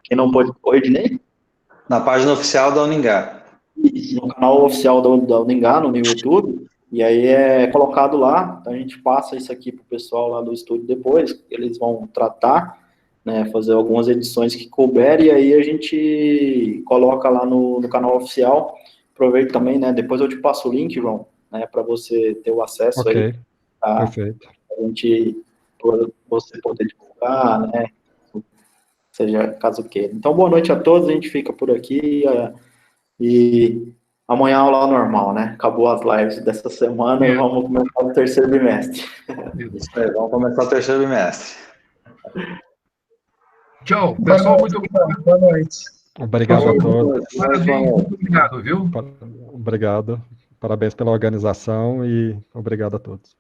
quem não pôde... Oi, Ednei? Na página oficial da Uningá. Isso, no canal oficial da Uningá, no YouTube, e aí é colocado lá, então a gente passa isso aqui para o pessoal lá do estúdio depois, eles vão tratar, né, fazer algumas edições que couber, e aí a gente coloca lá no canal oficial. Aproveito também, né, depois eu te passo o link, João, né, para você ter o acesso aí, tá? Perfeito. A gente, você poder divulgar, né, seja caso queira. Então, boa noite a todos, a gente fica por aqui, e amanhã a aula normal, né, acabou as lives dessa semana, e vamos começar o terceiro bimestre. Isso aí, vamos começar o terceiro bimestre. Tchau, pessoal, muito obrigado. Boa noite. Obrigado a todos. Parabéns, muito obrigado, viu? Obrigado. Parabéns pela organização e obrigado a todos.